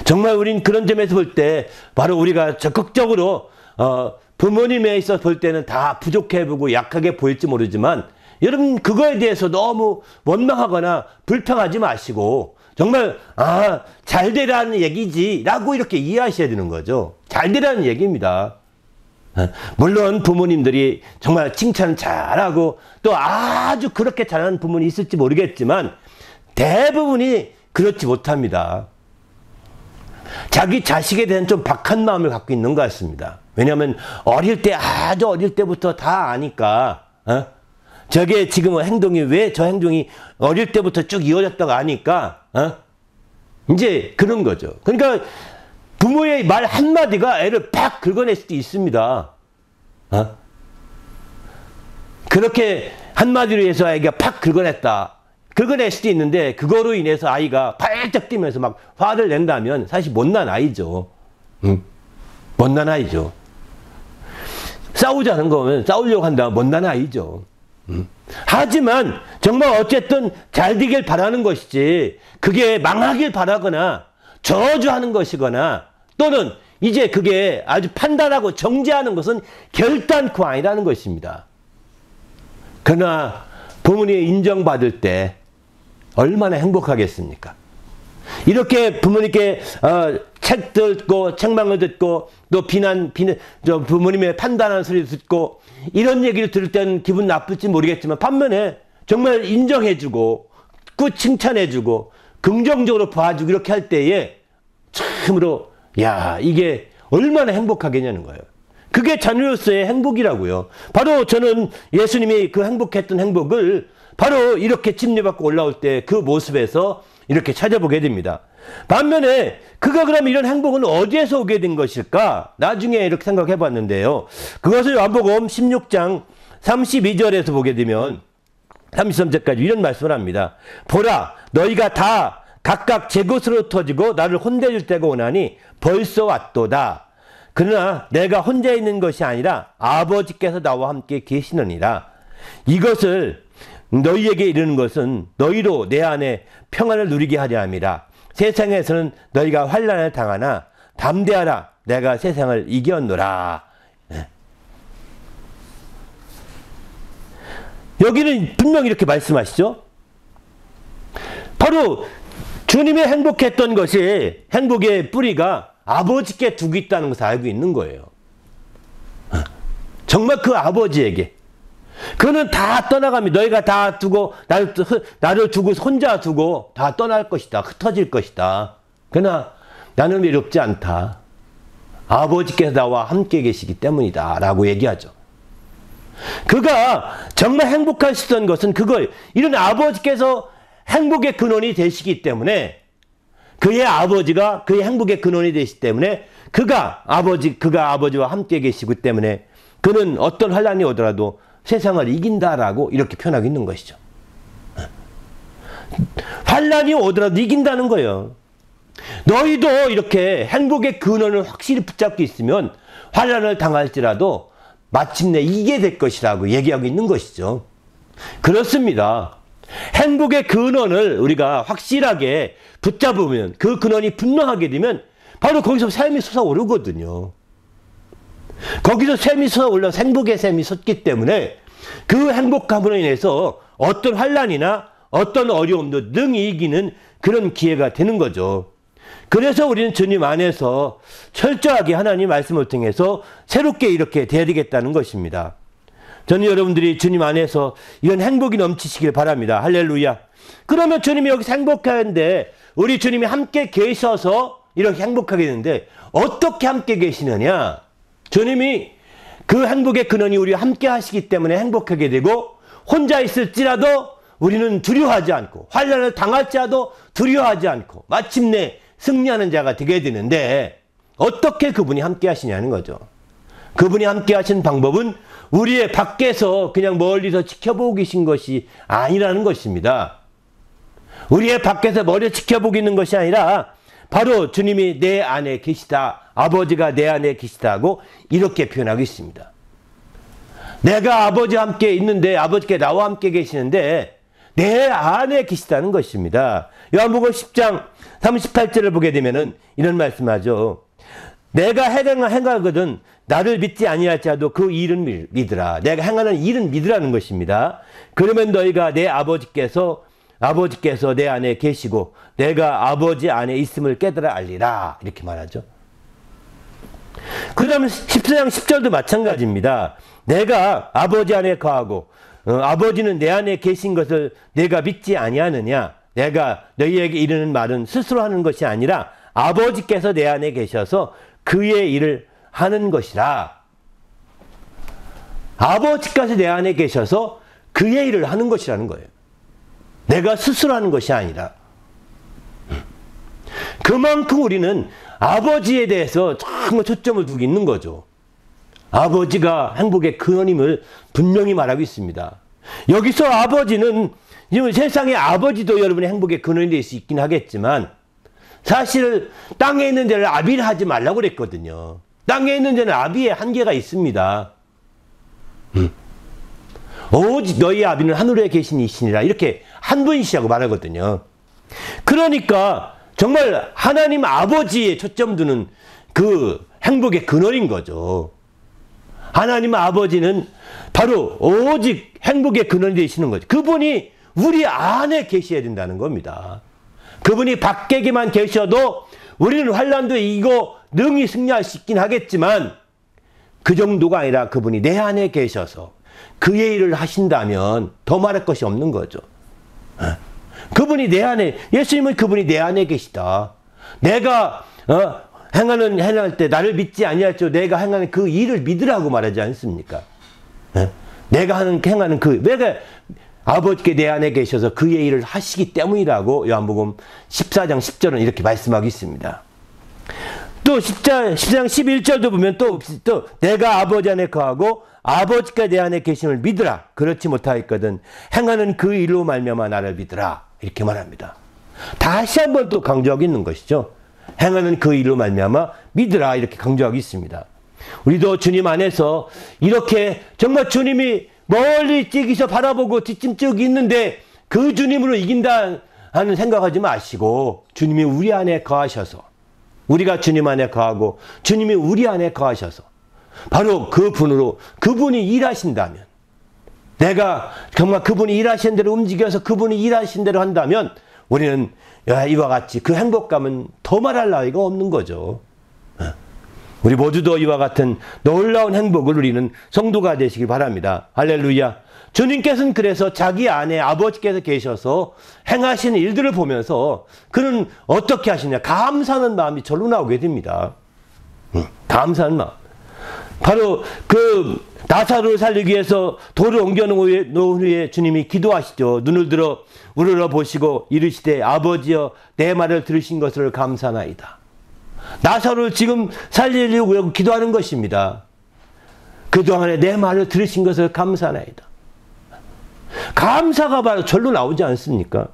정말 우린 그런 점에서 볼 때 바로 우리가 적극적으로 부모님에 있어서 볼 때는 다 부족해 보고 약하게 보일지 모르지만 여러분 그거에 대해서 너무 원망하거나 불평하지 마시고 정말 잘 되라는 얘기지 라고 이렇게 이해하셔야 되는 거죠. 잘 되라는 얘기입니다. 물론 부모님들이 정말 칭찬을 잘하고 또 아주 그렇게 잘하는 부모님이 있을지 모르겠지만 대부분이 그렇지 못합니다. 자기 자식에 대한 좀 박한 마음을 갖고 있는 것 같습니다. 왜냐하면 아주 어릴 때부터 다 아니까 저게 지금 행동이 왜 저 행동이 어릴 때부터 쭉 이어졌다고 아니까 이제 그런 거죠. 그러니까 부모의 말 한마디가 애를 팍 긁어낼 수도 있습니다. 그렇게 한마디로 해서 아이가 팍 긁어냈다. 긁어낼 수도 있는데 그거로 인해서 아이가 발짝 뛰면서 막 화를 낸다면 사실 못난 아이죠. 못난 아이죠. 싸우자는 거면 싸우려고 한다면 못난 아이죠. 하지만 정말 어쨌든 잘 되길 바라는 것이지 그게 망하길 바라거나 저주하는 것이거나 또는 이제 그게 아주 판단하고 정죄하는 것은 결단코 아니라는 것입니다. 그러나 부모님이 인정받을 때 얼마나 행복하겠습니까? 이렇게 부모님께 책 듣고 책망을 듣고 또 저 부모님의 판단하는 소리 듣고 이런 얘기를 들을 때는 기분 나쁠지 모르겠지만 반면에 정말 인정해주고 그 칭찬해주고 긍정적으로 봐주고 이렇게 할 때에 참으로 야 이게 얼마나 행복하겠냐는 거예요. 그게 자녀로서의 행복이라고요. 바로 저는 예수님이 그 행복했던 행복을 바로 이렇게 침례받고 올라올 때 그 모습에서 이렇게 찾아보게 됩니다. 반면에 그가 그럼 이런 행복은 어디에서 오게 된 것일까? 나중에 이렇게 생각해 봤는데요. 그것을 요한복음 16장 32절에서 보게 되면 33절까지 이런 말씀을 합니다. 보라 너희가 다 각각 제 곳으로 터지고 나를 혼자 줄 때가 오나니 벌써 왔도다. 그러나 내가 혼자 있는 것이 아니라 아버지께서 나와 함께 계시느니라. 이것을 너희에게 이르는 것은 너희로 내 안에 평안을 누리게 하려 함이라. 세상에서는 너희가 환난을 당하나 담대하라. 내가 세상을 이겼노라. 네. 여기는 분명히 이렇게 말씀하시죠. 바로 주님이 행복했던 것이 행복의 뿌리가 아버지께 두고 있다는 것을 알고 있는 거예요. 정말 그 아버지에게. 그는 다 떠나갑니다. 너희가 다 두고 나를 두고 혼자 두고 다 떠날 것이다. 흩어질 것이다. 그러나 나는 외롭지 않다. 아버지께서 나와 함께 계시기 때문이다. 라고 얘기하죠. 그가 정말 행복하시던 것은 그걸 이런 아버지께서 행복의 근원이 되시기 때문에 그의 아버지가 그의 행복의 근원이 되시기 때문에 그가 아버지와 함께 계시기 때문에 그는 어떤 환난이 오더라도 세상을 이긴다라고 이렇게 표현하고 있는 것이죠. 환난이 오더라도 이긴다는 거예요. 너희도 이렇게 행복의 근원을 확실히 붙잡고 있으면 환난을 당할지라도 마침내 이기게 될 것이라고 얘기하고 있는 것이죠. 그렇습니다. 행복의 근원을 우리가 확실하게 붙잡으면 그 근원이 분명하게 되면 바로 거기서 샘이 솟아오르거든요. 거기서 샘이 솟아올라서 행복의 샘이 솟기 때문에 그 행복함으로 인해서 어떤 환난이나 어떤 어려움도 능히 이기는 그런 기회가 되는 거죠. 그래서 우리는 주님 안에서 철저하게 하나님 말씀을 통해서 새롭게 이렇게 돼야 되겠다는 것입니다. 저는 여러분들이 주님 안에서 이런 행복이 넘치시길 바랍니다. 할렐루야. 그러면 주님이 여기서 행복하는데 우리 주님이 함께 계셔서 이렇게 행복하게 되는데 어떻게 함께 계시느냐? 주님이 그 행복의 근원이 우리와 함께 하시기 때문에 행복하게 되고 혼자 있을지라도 우리는 두려워하지 않고 환난을 당할지라도 두려워하지 않고 마침내 승리하는 자가 되게 되는데 어떻게 그분이 함께 하시냐는 거죠. 그분이 함께 하신 방법은 우리의 밖에서 그냥 멀리서 지켜보고 계신 것이 아니라는 것입니다. 우리의 밖에서 멀리 지켜보고 있는 것이 아니라 바로 주님이 내 안에 계시다. 아버지가 내 안에 계시다고 이렇게 표현하고 있습니다. 내가 아버지와 함께 있는데 아버지께 나와 함께 계시는데 내 안에 계시다는 것입니다. 요한복음 10장 38절을 보게 되면은 이런 말씀하죠. 내가 행하거든 나를 믿지 아니할지라도 그 일은 믿으라. 내가 행하는 일은 믿으라는 것입니다. 그러면 너희가 내 아버지께서 내 안에 계시고 내가 아버지 안에 있음을 깨달아 알리라. 이렇게 말하죠. 그 다음에 14장 10절도 마찬가지입니다. 내가 아버지 안에 거하고 아버지는 내 안에 계신 것을 내가 믿지 아니하느냐. 내가 너희에게 이르는 말은 스스로 하는 것이 아니라 아버지께서 내 안에 계셔서 그의 일을 하는 것이라. 아버지께서 내 안에 계셔서 그의 일을 하는 것이라는 거예요. 내가 스스로 하는 것이 아니라. 그만큼 우리는 아버지에 대해서 정말 초점을 두고 있는 거죠. 아버지가 행복의 근원임을 분명히 말하고 있습니다. 여기서 아버지는 세상의 아버지도 여러분의 행복의 근원이 될 수 있긴 하겠지만 사실 땅에 있는 데를 아비를 하지 말라고 그랬거든요. 땅에 있는 데는 아비의 한계가 있습니다. 오직 너희 아비는 하늘에 계신 이시니라 이렇게 한 분이시라고 말하거든요. 그러니까 정말 하나님 아버지에 초점 두는 그 행복의 근원인 거죠. 하나님 아버지는 바로 오직 행복의 근원이 되시는 거죠. 그분이 우리 안에 계셔야 된다는 겁니다. 그분이 밖에만 계셔도 우리는 환난도 이기고 능히 승리할 수 있긴 하겠지만 그 정도가 아니라 그분이 내 안에 계셔서 그의 일을 하신다면 더 말할 것이 없는 거죠. 그분이 내 안에, 예수님은 그분이 내 안에 계시다. 내가 행할 때 나를 믿지 아니할지라도 내가 행하는 그 일을 믿으라고 말하지 않습니까? 내가 행하는 내가 아버지께 내 안에 계셔서 그의 일을 하시기 때문이라고 요한복음 14장 10절은 이렇게 말씀하고 있습니다. 또 10장 11절도 보면 또 내가 아버지 안에 거하고 아버지가 내 안에 계심을 믿으라. 그렇지 못하였거든 행하는 그 일로 말미암아 나를 믿으라. 이렇게 말합니다. 다시 한번 또 강조하고 있는 것이죠. 행하는 그 일로 말미암아 믿으라. 이렇게 강조하고 있습니다. 우리도 주님 안에서 이렇게 정말 주님이 멀리 찍이서 바라보고 뒷짐 쭉 있는데 그 주님으로 이긴다 하는 생각하지 마시고 주님이 우리 안에 거하셔서 우리가 주님 안에 거하고 주님이 우리 안에 거하셔서 바로 그 분으로 그분이 일하신다면 내가 정말 그분이 일하신 대로 움직여서 그분이 일하신 대로 한다면 우리는 이와 같이 그 행복감은 더 말할 나위가 없는 거죠. 우리 모두도 이와 같은 놀라운 행복을 누리는 성도가 되시길 바랍니다. 할렐루야. 주님께서는 그래서 자기 안에 아버지께서 계셔서 행하시는 일들을 보면서 그는 어떻게 하시냐. 감사하는 마음이 절로 나오게 됩니다. 감사하는 마음. 바로 그 나사로를 살리기 위해서 돌을 옮겨놓은 후에 주님이 기도하시죠. 눈을 들어 우러러 보시고 이르시되 아버지여 내 말을 들으신 것을 감사나이다. 나사로를 지금 살리려고 기도하는 것입니다. 그동안에 내 말을 들으신 것을 감사나이다. 감사가 바로 절로 나오지 않습니까?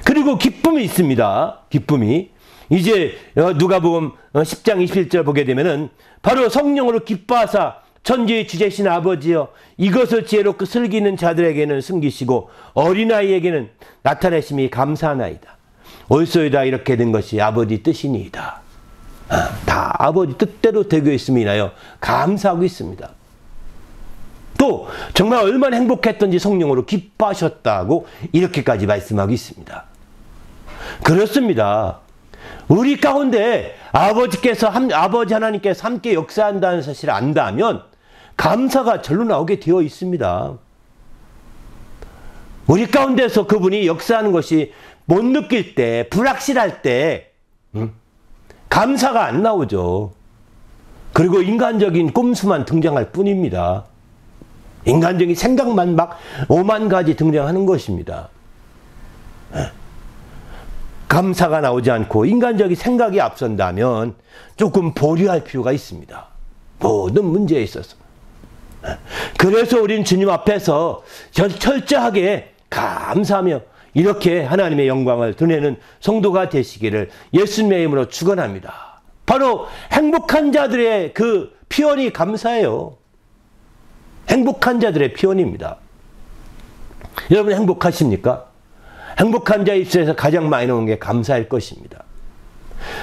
그리고 기쁨이 있습니다. 기쁨이. 이제 누가복음 10장 21절 보게 되면은 바로 성령으로 기뻐하사 천지의 주제신 아버지여 이것을 지혜롭고 슬기는 자들에게는 숨기시고 어린아이에게는 나타내심이 감사하나이다. 옳소이다 이렇게 된 것이 아버지 뜻이니이다. 다 아버지 뜻대로 되고 있음이 인하여 감사하고 있습니다. 또 정말 얼마나 행복했던지 성령으로 기뻐하셨다고 이렇게까지 말씀하고 있습니다. 그렇습니다. 우리 가운데 아버지 하나님께서 함께 역사한다는 사실을 안다면 감사가 절로 나오게 되어 있습니다. 우리 가운데서 그분이 역사하는 것이 못 느낄 때, 불확실할 때 감사가 안 나오죠. 그리고 인간적인 꼼수만 등장할 뿐입니다. 인간적인 생각만 막 5만 가지 등장하는 것입니다. 감사가 나오지 않고 인간적인 생각이 앞선다면 조금 보류할 필요가 있습니다. 모든 문제에 있어서. 그래서 우리는 주님 앞에서 철저하게 감사하며 이렇게 하나님의 영광을 드러내는 성도가 되시기를 예수님의 이름으로 축원합니다. 바로 행복한 자들의 그 표현이 감사해요. 행복한 자들의 표현입니다. 여러분 행복하십니까? 행복한 자 입술에서 가장 많이 나오는 게 감사일 것입니다.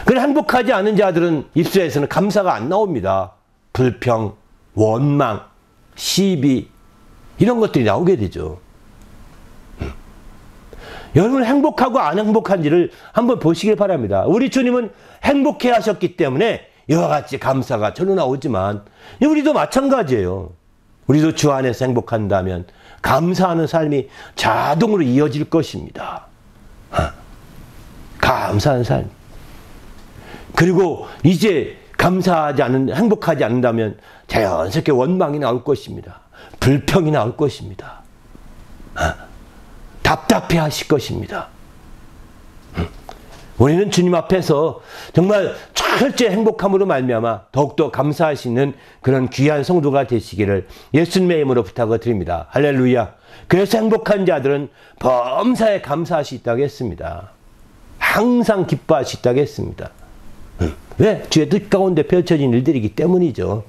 그런데 행복하지 않은 자들은 입술에서는 감사가 안 나옵니다. 불평, 원망, 시비 이런 것들이 나오게 되죠. 여러분 행복하고 안 행복한지를 한번 보시길 바랍니다. 우리 주님은 행복해 하셨기 때문에 이와 같이 감사가 절로 나오지만 우리도 마찬가지예요. 우리도 주 안에서 행복한다면 감사하는 삶이 자동으로 이어질 것입니다. 감사하는 삶. 그리고 이제 행복하지 않는다면 자연스럽게 원망이 나올 것입니다. 불평이 나올 것입니다. 답답해 하실 것입니다. 우리는 주님 앞에서 정말 철저히 행복함으로 말미암아 더욱더 감사할 수 있는 그런 귀한 성도가 되시기를 예수님의 이름으로 부탁을 드립니다. 할렐루야. 그래서 행복한 자들은 범사에 감사할 수 있다고 했습니다. 항상 기뻐할 수 있다고 했습니다. 왜? 주의 뜻 가운데 펼쳐진 일들이기 때문이죠.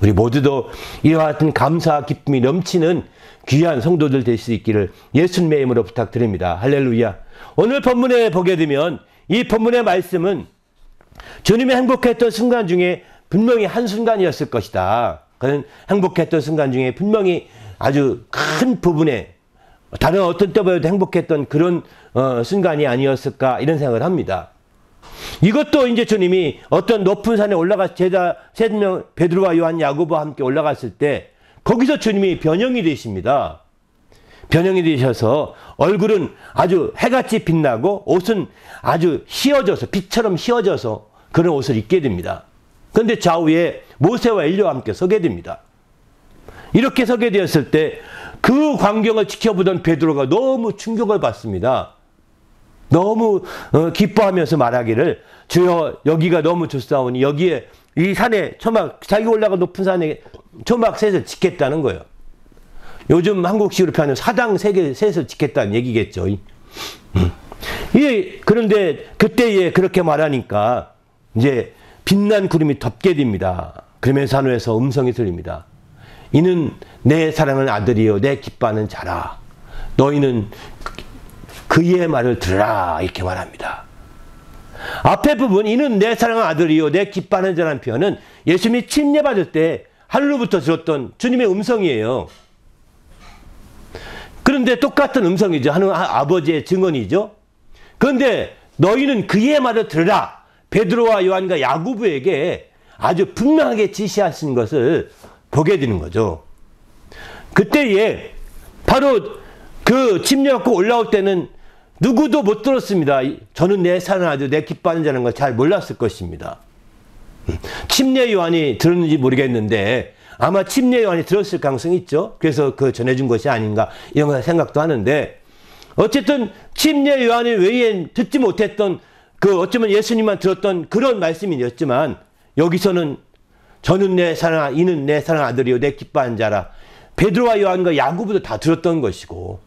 우리 모두도 이와 같은 감사와 기쁨이 넘치는 귀한 성도들 될 수 있기를 예수님의 이름으로 부탁드립니다. 할렐루야. 오늘 본문에 보게 되면 이 본문의 말씀은 주님이 행복했던 순간 중에 분명히 한순간이었을 것이다. 그는 행복했던 순간 중에 분명히 아주 큰 부분에 다른 어떤 때보다도 행복했던 그런 순간이 아니었을까 이런 생각을 합니다. 이것도 이제 주님이 어떤 높은 산에 올라가 제자 3명 베드로와 요한 야고보와 함께 올라갔을 때 거기서 주님이 변형이 되십니다. 변형이 되셔서 얼굴은 아주 해같이 빛나고 옷은 아주 휘어져서 빛처럼 휘어져서 그런 옷을 입게 됩니다. 그런데 좌우에 모세와 엘리야와 함께 서게 됩니다. 이렇게 서게 되었을 때 그 광경을 지켜보던 베드로가 너무 충격을 받습니다. 너무 기뻐하면서 말하기를 주여 여기가 너무 좋사오니 여기에 이 산에 초막 자기가 올라가 높은 산에 초막 셋을 짓겠다는 거예요. 요즘 한국식으로 표현하면 사당 셋을 짓겠다는 얘기겠죠. 그런데 그때에 그렇게 말하니까 이제 빛난 구름이 덮게 됩니다. 그러면서 하늘에서 음성이 들립니다. 이는 내 사랑하는 아들이요 내 기뻐하는 자라. 너희는 그의 말을 들으라 이렇게 말합니다. 앞에 부분 이는 내 사랑하는 아들이요 내 기뻐하는 자라는 표현은 예수님이 침례받을 때 하늘로부터 들었던 주님의 음성이에요. 그런데 똑같은 음성이죠. 하는 아버지의 증언이죠. 그런데 너희는 그의 말을 들으라. 베드로와 요한과 야고보에게 아주 분명하게 지시하신 것을 보게 되는 거죠. 그때에 바로 그 침례 받고 올라올 때는 누구도 못 들었습니다. 저는 내 사랑하는 아들, 내 기뻐하는 자라는 걸 잘 몰랐을 것입니다. 침례 요한이 들었는지 모르겠는데 아마 침례 요한이 들었을 가능성이 있죠. 그래서 그 전해준 것이 아닌가 이런 생각도 하는데 어쨌든 침례 요한이 외엔 듣지 못했던 그 어쩌면 예수님만 들었던 그런 말씀이었지만 여기서는 저는 내 사랑, 이는 내 사랑 아들이요 내 기뻐하는 자라. 베드로와 요한과 야고보도 다 들었던 것이고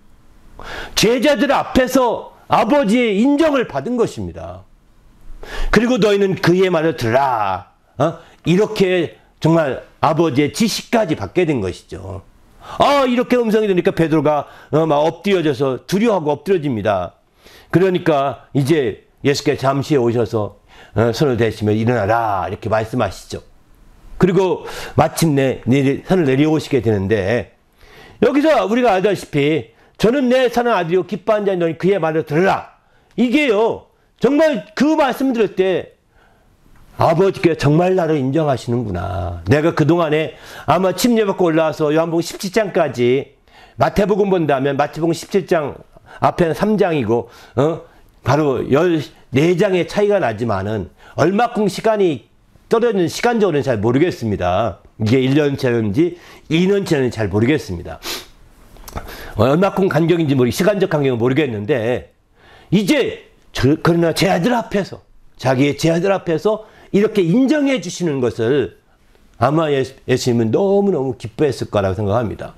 제자들 앞에서 아버지의 인정을 받은 것입니다. 그리고 너희는 그의 말을 들으라. 이렇게 정말 아버지의 지시까지 받게 된 것이죠. 이렇게 음성이 되니까 베드로가 막 엎드려져서 두려워하고 엎드려집니다. 그러니까 이제 예수께서 잠시 오셔서 손을 대시며 일어나라 이렇게 말씀하시죠. 그리고 마침내 산을 내려오시게 되는데 여기서 우리가 알다시피 저는 내 사랑하는 아들이요 기뻐하는 자니 너희 그의 말을 들으라. 이게요 정말 그 말씀 들을 때 아버지께서 정말 나를 인정하시는구나. 내가 그동안에 아마 침례받고 올라와서 요한복음 17장까지 마태복음 본다면 마태복음 17장 앞에는 3장이고 바로 14장의 차이가 나지만은 얼마큼 시간이 떨어지는 시간적으로는 잘 모르겠습니다. 이게 1년째인지 2년째인지 잘 모르겠습니다. 얼마큼 간격인지 시간적 간격은 모르겠는데 이제 그러나 제 아들 앞에서 자기의 제 아들 앞에서 이렇게 인정해 주시는 것을 아마 예수님은 너무너무 기뻐했을 거라고 생각합니다.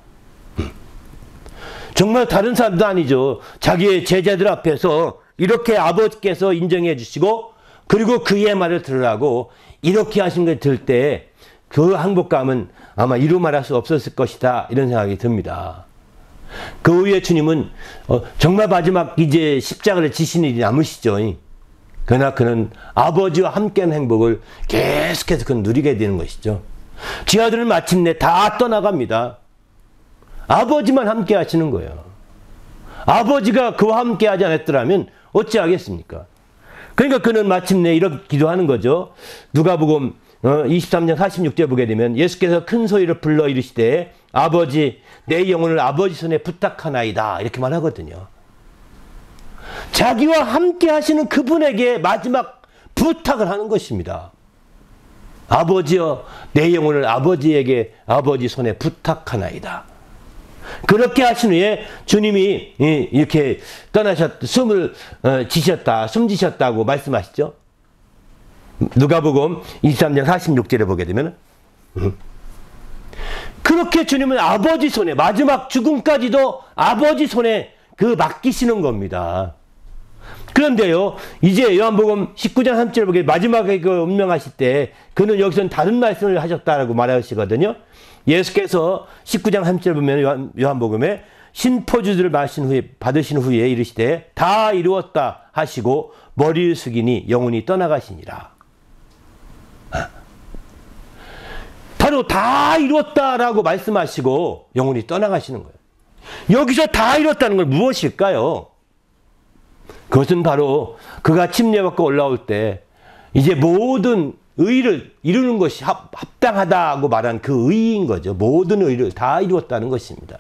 정말 다른 사람도 아니죠. 자기의 제자들 앞에서 이렇게 아버지께서 인정해 주시고 그리고 그의 말을 들으라고 이렇게 하신 걸 들을 때 그 행복감은 아마 이루 말할 수 없었을 것이다 이런 생각이 듭니다. 그 후에 주님은 정말 마지막 이제 십자가를 지시는 일이 남으시죠. 그러나 그는 아버지와 함께하는 행복을 계속해서 그는 누리게 되는 것이죠. 제 아들은 마침내 다 떠나갑니다. 아버지만 함께 하시는 거예요. 아버지가 그와 함께 하지 않았더라면 어찌하겠습니까? 그러니까 그는 마침내 이렇게 기도하는 거죠. 누가복음 23장 46절 보게 되면 예수께서 큰 소리를 불러 이르시되 아버지 내 영혼을 아버지 손에 부탁하나이다 이렇게 말하거든요. 자기와 함께 하시는 그분에게 마지막 부탁을 하는 것입니다. 아버지여 내 영혼을 아버지에게 아버지 손에 부탁하나이다. 그렇게 하신 후에 주님이 이렇게 숨을 숨지셨다고 말씀하시죠. 누가복음 23장 46절에 보게 되면 그렇게 주님은 아버지 손에 마지막 죽음까지도 아버지 손에 맡기시는 겁니다. 그런데요 이제 요한복음 19장 3절에 보게 마지막에 운명하실 때 그는 여기서는 다른 말씀을 하셨다라고 말하시거든요. 예수께서 19장 3절 보면 요한복음에 신포주주를 받으신 후에 이르시되 다 이루었다 하시고 머리를 숙이니 영혼이 떠나가시니라. 바로 다 이루었다라고 말씀하시고 영혼이 떠나가시는 거예요. 여기서 다 이뤘다는 건 무엇일까요? 그것은 바로 그가 침례받고 올라올 때 이제 모든 의를 이루는 것이 합당하다고 말한 그 의인 거죠. 모든 의를 다 이루었다는 것입니다.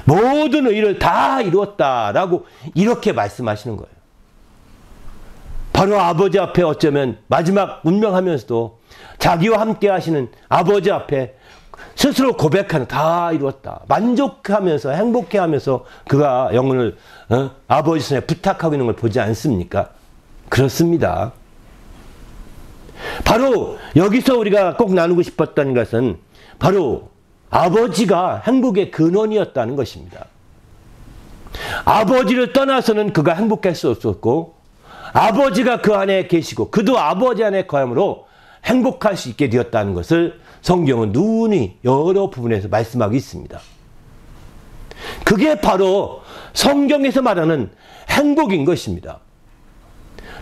모든 의를 다 이루었다라고 이렇게 말씀하시는 거예요. 바로 아버지 앞에 어쩌면 마지막 운명하면서도 자기와 함께 하시는 아버지 앞에 스스로 고백하는 다 이루었다. 만족하면서 행복해하면서 그가 영혼을 아버지 손에 부탁하고 있는 걸 보지 않습니까? 그렇습니다. 바로 여기서 우리가 꼭 나누고 싶었던 것은 바로 아버지가 행복의 근원이었다는 것입니다. 아버지를 떠나서는 그가 행복할 수 없었고 아버지가 그 안에 계시고 그도 아버지 안에 거함으로 행복할 수 있게 되었다는 것을 성경은 누누이 여러 부분에서 말씀하고 있습니다. 그게 바로 성경에서 말하는 행복인 것입니다.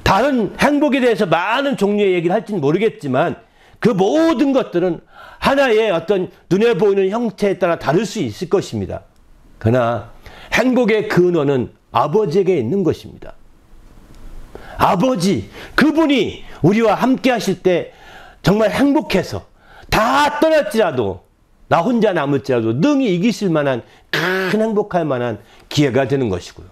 다른 행복에 대해서 많은 종류의 얘기를 할지는 모르겠지만 그 모든 것들은 하나의 어떤 눈에 보이는 형태에 따라 다를 수 있을 것입니다. 그러나 행복의 근원은 아버지에게 있는 것입니다. 아버지, 그분이 우리와 함께 하실 때 정말 행복해서 다 떠날지라도 나 혼자 남을지라도 능히 이기실 만한 큰 행복할 만한 기회가 되는 것이고요.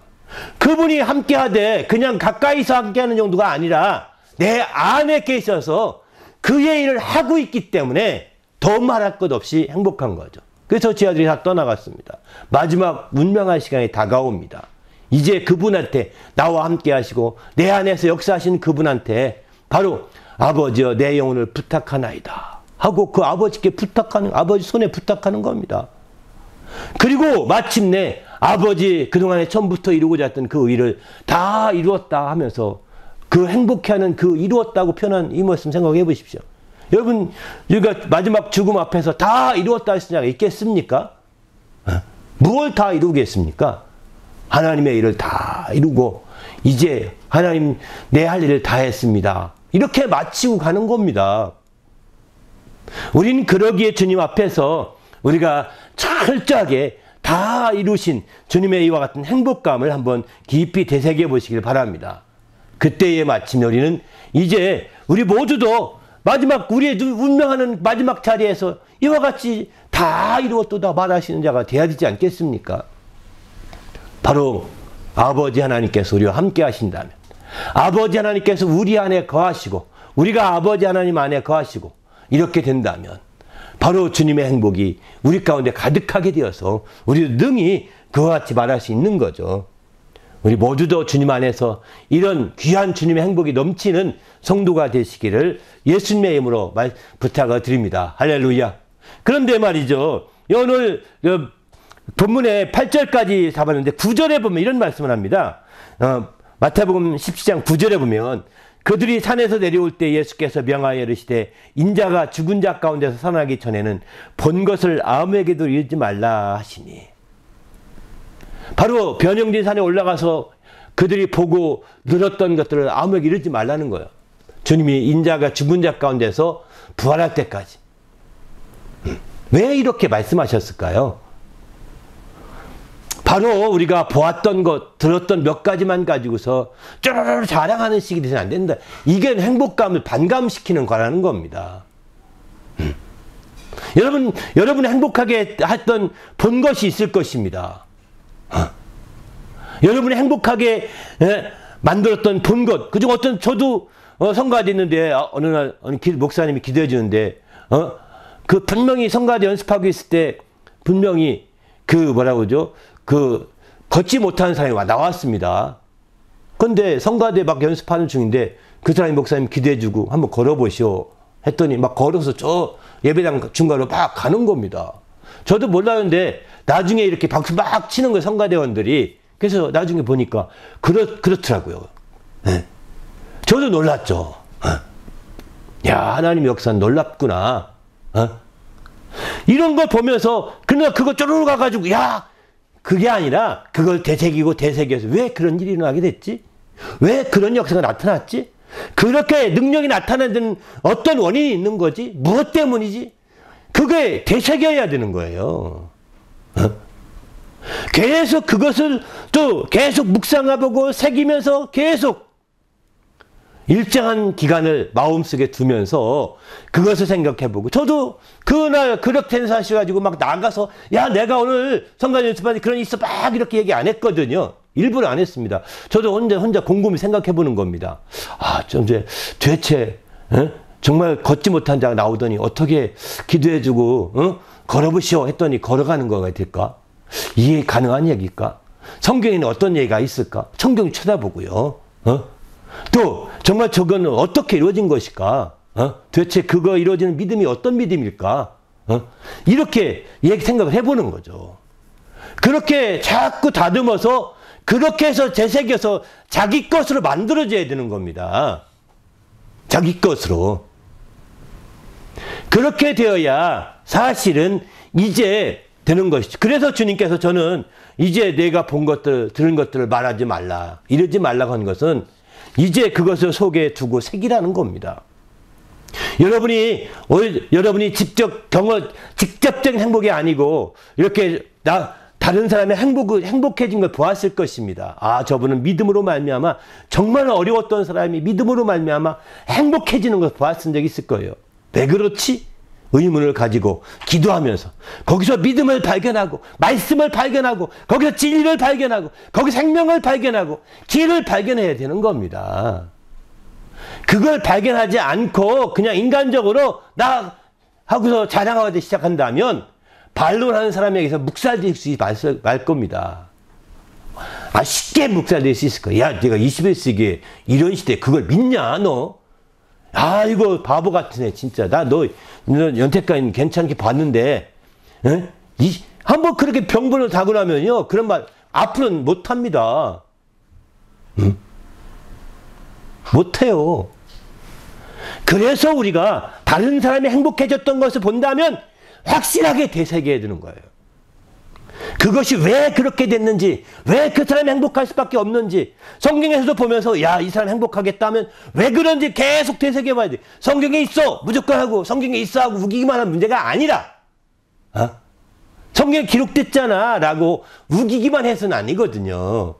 그분이 함께하되 그냥 가까이서 함께하는 정도가 아니라 내 안에 계셔서 그의 일을 하고 있기 때문에 더 말할 것 없이 행복한 거죠. 그래서 제 아들이 다 떠나갔습니다. 마지막 운명할 시간이 다가옵니다. 이제 그분한테 나와 함께 하시고 내 안에서 역사하시는 그분한테 바로 아버지여 내 영혼을 부탁하나이다 하고 그 아버지께 부탁하는, 아버지 손에 부탁하는 겁니다. 그리고 마침내 아버지 그동안에 처음부터 이루고자 했던 그 의를 다 이루었다 하면서 그 행복해하는 그 이루었다고 표현한 이 말씀 생각해 보십시오. 여러분, 우리가 마지막 죽음 앞에서 다 이루었다 할 수가 있겠습니까? 무엇을 다 이루겠습니까? 하나님의 일을 다 이루고 이제 하나님 내 할 일을 다 했습니다. 이렇게 마치고 가는 겁니다. 우리는 그러기에 주님 앞에서 우리가 철저하게 다 이루신 주님의 이와 같은 행복감을 한번 깊이 되새겨 보시길 바랍니다. 그때에 마침 우리는 이제 우리 모두도 마지막 우리의 운명하는 마지막 자리에서 이와 같이 다 이루었도다 말하시는 자가 되어야 되지 않겠습니까? 바로 아버지 하나님께서 우리와 함께 하신다면, 아버지 하나님께서 우리 안에 거하시고 우리가 아버지 하나님 안에 거하시고 이렇게 된다면 바로 주님의 행복이 우리 가운데 가득하게 되어서 우리도 능히 그와 같이 말할 수 있는 거죠. 우리 모두도 주님 안에서 이런 귀한 주님의 행복이 넘치는 성도가 되시기를 예수님의 이름으로 부탁을 드립니다. 할렐루야. 그런데 말이죠. 오늘 본문의 8절까지 잡았는데 9절에 보면 이런 말씀을 합니다. 마태복음 17장 9절에 보면 그들이 산에서 내려올 때 예수께서 명하여 이르시되 인자가 죽은 자 가운데서 살아나기 전에는 본 것을 아무에게도 이르지 말라 하시니, 바로 변형된 산에 올라가서 그들이 보고 들었던 것들을 아무에게 이르지 말라는 거예요. 주님이 인자가 죽은 자 가운데서 부활할 때까지. 왜 이렇게 말씀하셨을까요? 바로 우리가 보았던 것, 들었던 몇 가지만 가지고서 쪼르르 자랑하는 식이 되면 안 된다. 이게 행복감을 반감시키는 거라는 겁니다. 여러분 행복하게 했던 본 것이 있을 것입니다. 여러분이 행복하게 만들었던 본 것, 그중 어떤 저도 성가대 있는데 어느 날 목사님이 기도해 주는데 그 분명히 성가대 연습하고 있을 때 분명히 그 뭐라고 그러죠? 그 걷지 못하는 사람이 나왔습니다. 근데 성가대 막 연습하는 중인데 그 사람이 목사님 기도해 주고 한번 걸어보시오 했더니 막 걸어서 저 예배당 중간으로 막 가는 겁니다. 저도 몰랐는데 나중에 이렇게 박수 막 치는 거예요, 성가대원들이. 그래서 나중에 보니까 그렇더라고요. 네. 저도 놀랐죠. 야, 하나님 역사는 놀랍구나. 이런 걸 보면서 그냥 그거 쪼르르 가가지고 야, 그게 아니라 그걸 되새겨서 왜 그런 일이 일어나게 됐지? 왜 그런 역사가 나타났지? 그렇게 능력이 나타나는 어떤 원인이 있는 거지? 무엇 때문이지? 그게 되새겨야 되는 거예요. 계속 그것을 또 계속 묵상해보고 새기면서 계속 일정한 기간을 마음속에 두면서 그것을 생각해보고, 저도 그날 그렇게 사셔가지고 막 나가서 야 내가 오늘 성간 연습하는데 그런 있어 막 이렇게 얘기 안 했거든요. 일부러 안 했습니다. 저도 혼자 곰곰이 생각해보는 겁니다. 아, 좀 이제 도대체 정말 걷지 못한 자가 나오더니 어떻게 기도해주고 걸어보시오 했더니 걸어가는 거가 될까? 이해 가능한 얘기일까? 성경에는 어떤 얘기가 있을까? 성경 쳐다보고요. 또 정말 저거는 어떻게 이루어진 것일까? 도대체 그거 이루어지는 믿음이 어떤 믿음일까? 이렇게 생각을 해보는 거죠. 그렇게 자꾸 다듬어서 그렇게 해서 재새겨서 자기 것으로 만들어져야 되는 겁니다. 자기 것으로. 그렇게 되어야 사실은 이제 되는 것이죠. 그래서 주님께서 저는 이제 내가 본 것들, 들은 것들을 말하지 말라, 이러지 말라고 한 것은 이제 그것을 속에 두고 새기라는 겁니다. 여러분이 직접적인 행복이 아니고 이렇게 다른 사람의 행복해진 걸 보았을 것입니다. 아, 저분은 믿음으로 말미암아 정말 어려웠던 사람이 믿음으로 말미암아 행복해지는 걸 보았은 적이 있을 거예요. 왜 그렇지? 의문을 가지고 기도하면서 거기서 믿음을 발견하고 말씀을 발견하고 거기서 진리를 발견하고 거기서 생명을 발견하고 길을 발견해야 되는 겁니다. 그걸 발견하지 않고 그냥 인간적으로 나 하고서 자랑하기 시작한다면 반론하는 사람에게서 묵살될 수 말 겁니다. 아, 쉽게 묵살될 수 있을 거야. 야, 내가 21세기에 이런 시대에 그걸 믿냐 너? 아, 이거 바보 같은 애 진짜. 너 연태까지는 괜찮게 봤는데 한번 그렇게 병분을 타고 나면요 그런 말 앞으로는 못합니다. 못해요. 그래서 우리가 다른 사람이 행복해졌던 것을 본다면 확실하게 되새겨야 되는 거예요. 그것이 왜 그렇게 됐는지, 왜 그 사람이 행복할 수밖에 없는지 성경에서도 보면서 야, 이 사람 행복하겠다면 왜 그런지 계속 되새겨봐야 돼. 성경에 있어 무조건 하고 성경에 있어 하고 우기기만 하는 문제가 아니라 성경에 기록됐잖아 라고 우기기만 해서는 아니거든요.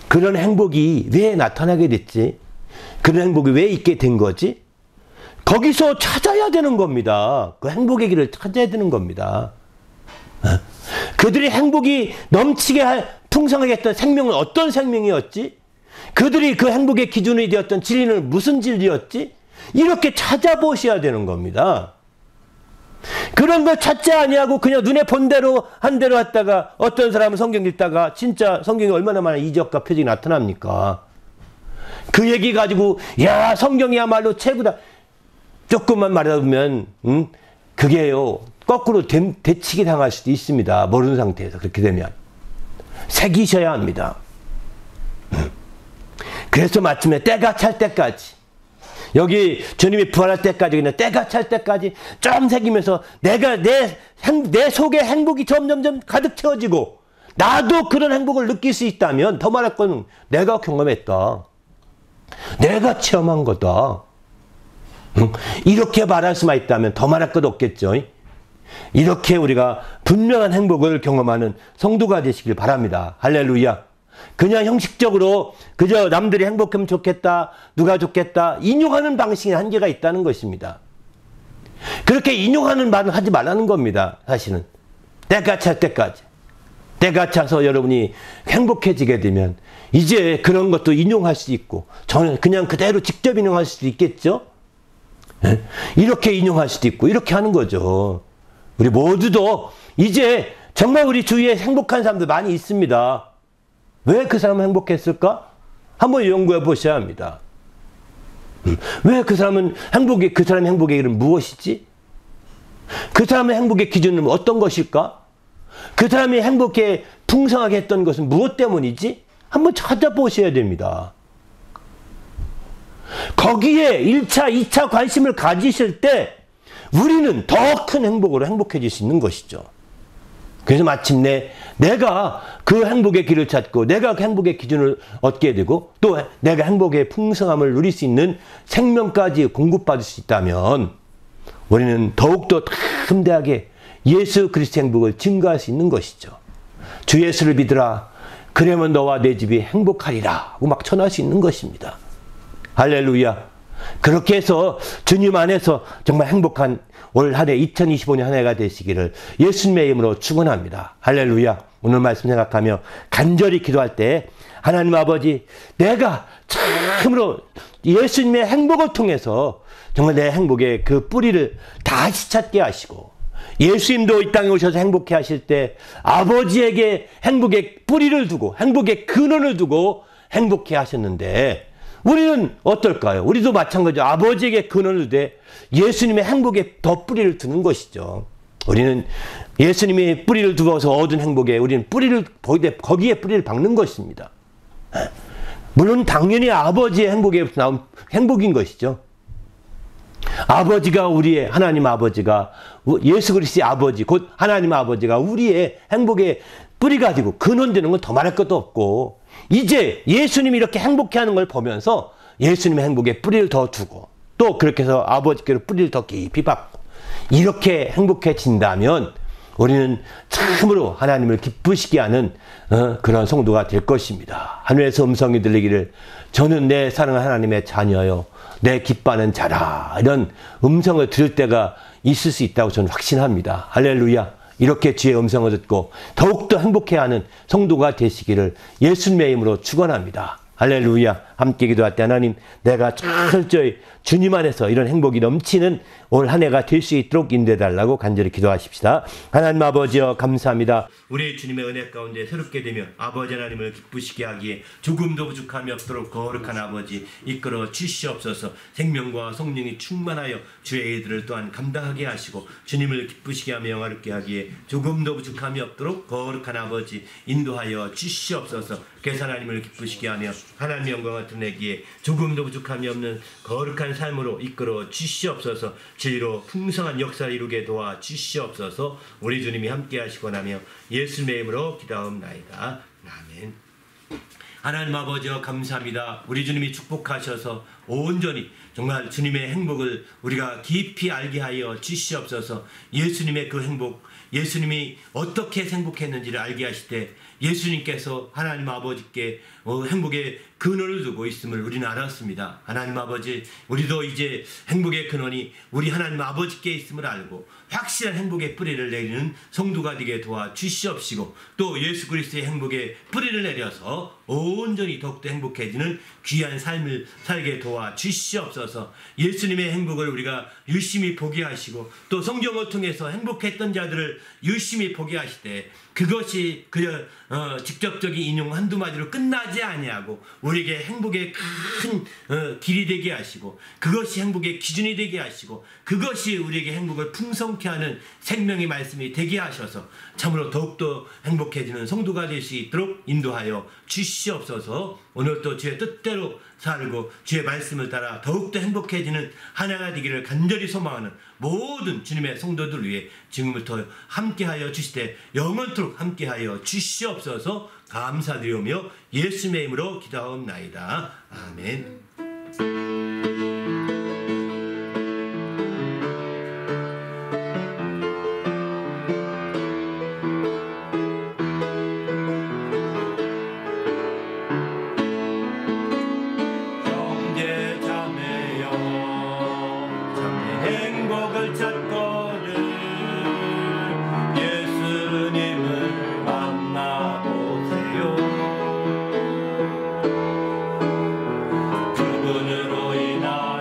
그런 행복이 왜 나타나게 됐지? 그런 행복이 왜 있게 된 거지? 거기서 찾아야 되는 겁니다. 그 행복의 길을 찾아야 되는 겁니다. 그들이 행복이 넘치게 풍성하게 했던 생명은 어떤 생명이었지? 그들이 그 행복의 기준이 되었던 진리는 무슨 진리였지? 이렇게 찾아보셔야 되는 겁니다. 그런 걸 찾지 아니하고 그냥 눈에 본 대로 한 대로 했다가 어떤 사람은 성경 읽다가 진짜 성경에 얼마나 많은 이적과 표적이 나타납니까? 그 얘기 가지고 야, 성경이야말로 최고다. 조금만 말하면 그게요 거꾸로 대치기 당할 수도 있습니다. 모르는 상태에서. 그렇게 되면 새기셔야 합니다. 그래서 마침내 때가 찰 때까지, 여기 주님이 부활할 때까지 그냥 때가 찰 때까지 좀 새기면서 내가 내 속에 행복이 점점점 가득 채워지고 나도 그런 행복을 느낄 수 있다면 더 말할 건 내가 경험했다, 내가 체험한 거다, 이렇게 말할 수만 있다면 더 말할 것 없겠죠. 이렇게 우리가 분명한 행복을 경험하는 성도가 되시길 바랍니다. 할렐루야. 그냥 형식적으로 그저 남들이 행복하면 좋겠다, 누가 좋겠다 인용하는 방식에 한계가 있다는 것입니다. 그렇게 인용하는 말을 하지 말라는 겁니다. 사실은 때가 찰 때까지, 때가 차서 여러분이 행복해지게 되면 이제 그런 것도 인용할 수 있고 저는 그냥 그대로 직접 인용할 수도 있겠죠. 이렇게 인용할 수도 있고 이렇게 하는 거죠. 우리 모두도 이제 정말 우리 주위에 행복한 사람들 많이 있습니다. 왜 그 사람은 행복했을까? 한번 연구해 보셔야 합니다. 왜 그 사람은 그 사람의 행복의 길은 무엇이지? 그 사람의 행복의 기준은 어떤 것일까? 그 사람이 행복에 풍성하게 했던 것은 무엇 때문이지? 한번 찾아보셔야 됩니다. 거기에 1차, 2차 관심을 가지실 때 우리는 더 큰 행복으로 행복해질 수 있는 것이죠. 그래서 마침내 내가 그 행복의 길을 찾고 내가 그 행복의 기준을 얻게 되고 또 내가 행복의 풍성함을 누릴 수 있는 생명까지 공급받을 수 있다면 우리는 더욱더 담대하게 예수 그리스도의 행복을 증거할 수 있는 것이죠. 주 예수를 믿으라. 그러면 너와 내 집이 행복하리라 하고 막 전할 수 있는 것입니다. 할렐루야. 그렇게 해서 주님 안에서 정말 행복한 올 한 해 2025년 한 해가 되시기를 예수님의 이름으로 축원합니다. 할렐루야. 오늘 말씀 생각하며 간절히 기도할 때 하나님 아버지, 내가 참으로 예수님의 행복을 통해서 정말 내 행복의 그 뿌리를 다시 찾게 하시고, 예수님도 이 땅에 오셔서 행복해 하실 때 아버지에게 행복의 뿌리를 두고 행복의 근원을 두고 행복해 하셨는데, 우리는 어떨까요? 우리도 마찬가지로 아버지에게 근원을 두되 예수님의 행복에 더 뿌리를 두는 것이죠. 우리는 예수님이 뿌리를 두어서 얻은 행복에 우리는 거기에 뿌리를 박는 것입니다. 물론 당연히 아버지의 행복에 나온 행복인 것이죠. 아버지가 우리의, 하나님 아버지가, 예수 그리스도의 아버지 곧 하나님 아버지가 우리의 행복의 뿌리가 되고 근원되는 건 더 말할 것도 없고, 이제 예수님이 이렇게 행복해하는 걸 보면서 예수님의 행복에 뿌리를 더 두고 또 그렇게 해서 아버지께로 뿌리를 더 깊이 받고 이렇게 행복해진다면 우리는 참으로 하나님을 기쁘시게 하는 그런 성도가 될 것입니다. 하늘에서 음성이 들리기를 저는 내 사랑하는 하나님의 자녀요, 내 기뻐하는 자라, 이런 음성을 들을 때가 있을 수 있다고 저는 확신합니다. 할렐루야. 이렇게 주의 음성을 듣고 더욱더 행복해하는 성도가 되시기를 예수님의 이름으로 축원합니다. 할렐루야. 함께 기도할 때 하나님, 내가 철저히 주님 안에서 이런 행복이 넘치는 올 한 해가 될 수 있도록 인도해달라고 간절히 기도하십시다. 하나님 아버지여 감사합니다. 우리 주님의 은혜 가운데 새롭게 되며 아버지 하나님을 기쁘시게 하기에 조금도 부족함이 없도록 거룩한 아버지 이끌어 주시옵소서. 생명과 성령이 충만하여 주의 일들을 또한 감당하게 하시고 주님을 기쁘시게 하며 영화롭게 하기에 조금도 부족함이 없도록 거룩한 아버지 인도하여 주시옵소서. 그래서 하나님을 기쁘시게 하며 하나님의 영광을 드러내기에 조금도 부족함이 없는 거룩한 삶으로 이끌어 주시옵소서. 진리로 풍성한 역사를 이루게 도와 주시옵소서. 우리 주님이 함께 하시고 나며 예수님의 이름으로 기도하옵나이다. 아멘. 하나님 아버지여 감사합니다. 우리 주님이 축복하셔서 온전히 정말 주님의 행복을 우리가 깊이 알게 하여 주시옵소서. 예수님의 그 행복, 예수님이 어떻게 행복했는지를 알게 하실 때 예수님께서 하나님 아버지께 행복의 근원을 두고 있음을 우리는 알았습니다. 하나님 아버지, 우리도 이제 행복의 근원이 우리 하나님 아버지께 있음을 알고 확실한 행복의 뿌리를 내리는 성도가 되게 도와 주시옵시고, 또 예수 그리스도의 행복의 뿌리를 내려서 온전히 더욱더 행복해지는 귀한 삶을 살게 도와 주시옵소서. 예수님의 행복을 우리가 유심히 보게 하시고 또 성경을 통해서 행복했던 자들을 유심히 보게 하실 때 그것이 그저 직접적인 인용 한두 마디로 끝나지 아니하고 우리에게 행복의 큰 길이 되게 하시고 그것이 행복의 기준이 되게 하시고 그것이 우리에게 행복을 풍성케 하는 생명의 말씀이 되게 하셔서 참으로 더욱더 행복해지는 성도가 될 수 있도록 인도하여 주시옵소서. 오늘도 주의 뜻대로 살고 주의 말씀을 따라 더욱더 행복해지는 한 해가 되기를 간절히 소망하는 모든 주님의 성도들 위해 지금부터 함께하여 주시되 영원토록 함께하여 주시옵소서. 감사드리오며 예수님의 이름으로 기도하옵나이다. 아멘. 그분으로 인하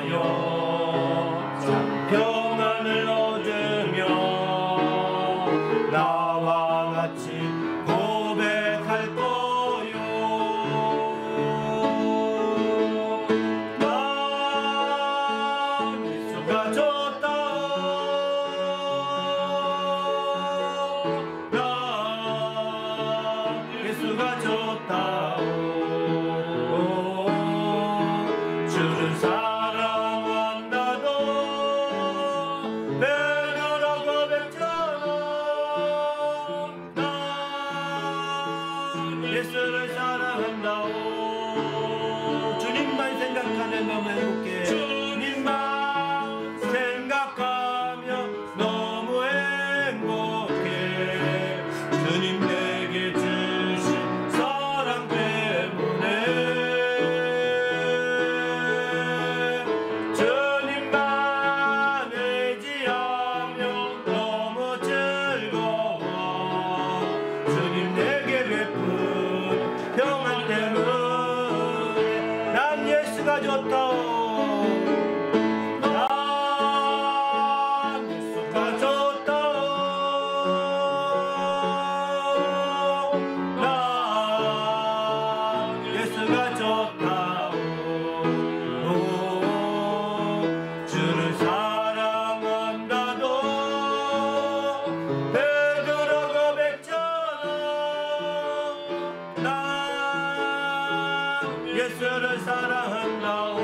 예수를 사랑한다오.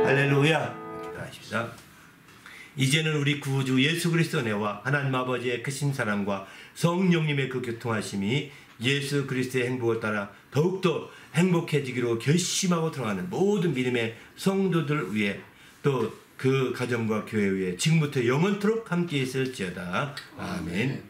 할렐루야. 기도하십시다. 이제는 우리 구주 예수 그리스도 은혜와 하나님 아버지의 크신 사랑과 성령님의 그 교통하심이 예수 그리스도의 행복을 따라 더욱더 행복해지기로 결심하고 들어가는 모든 믿음의 성도들 위해 또 그 가정과 교회 위에 지금부터 영원토록 함께 있을지어다. 아멘.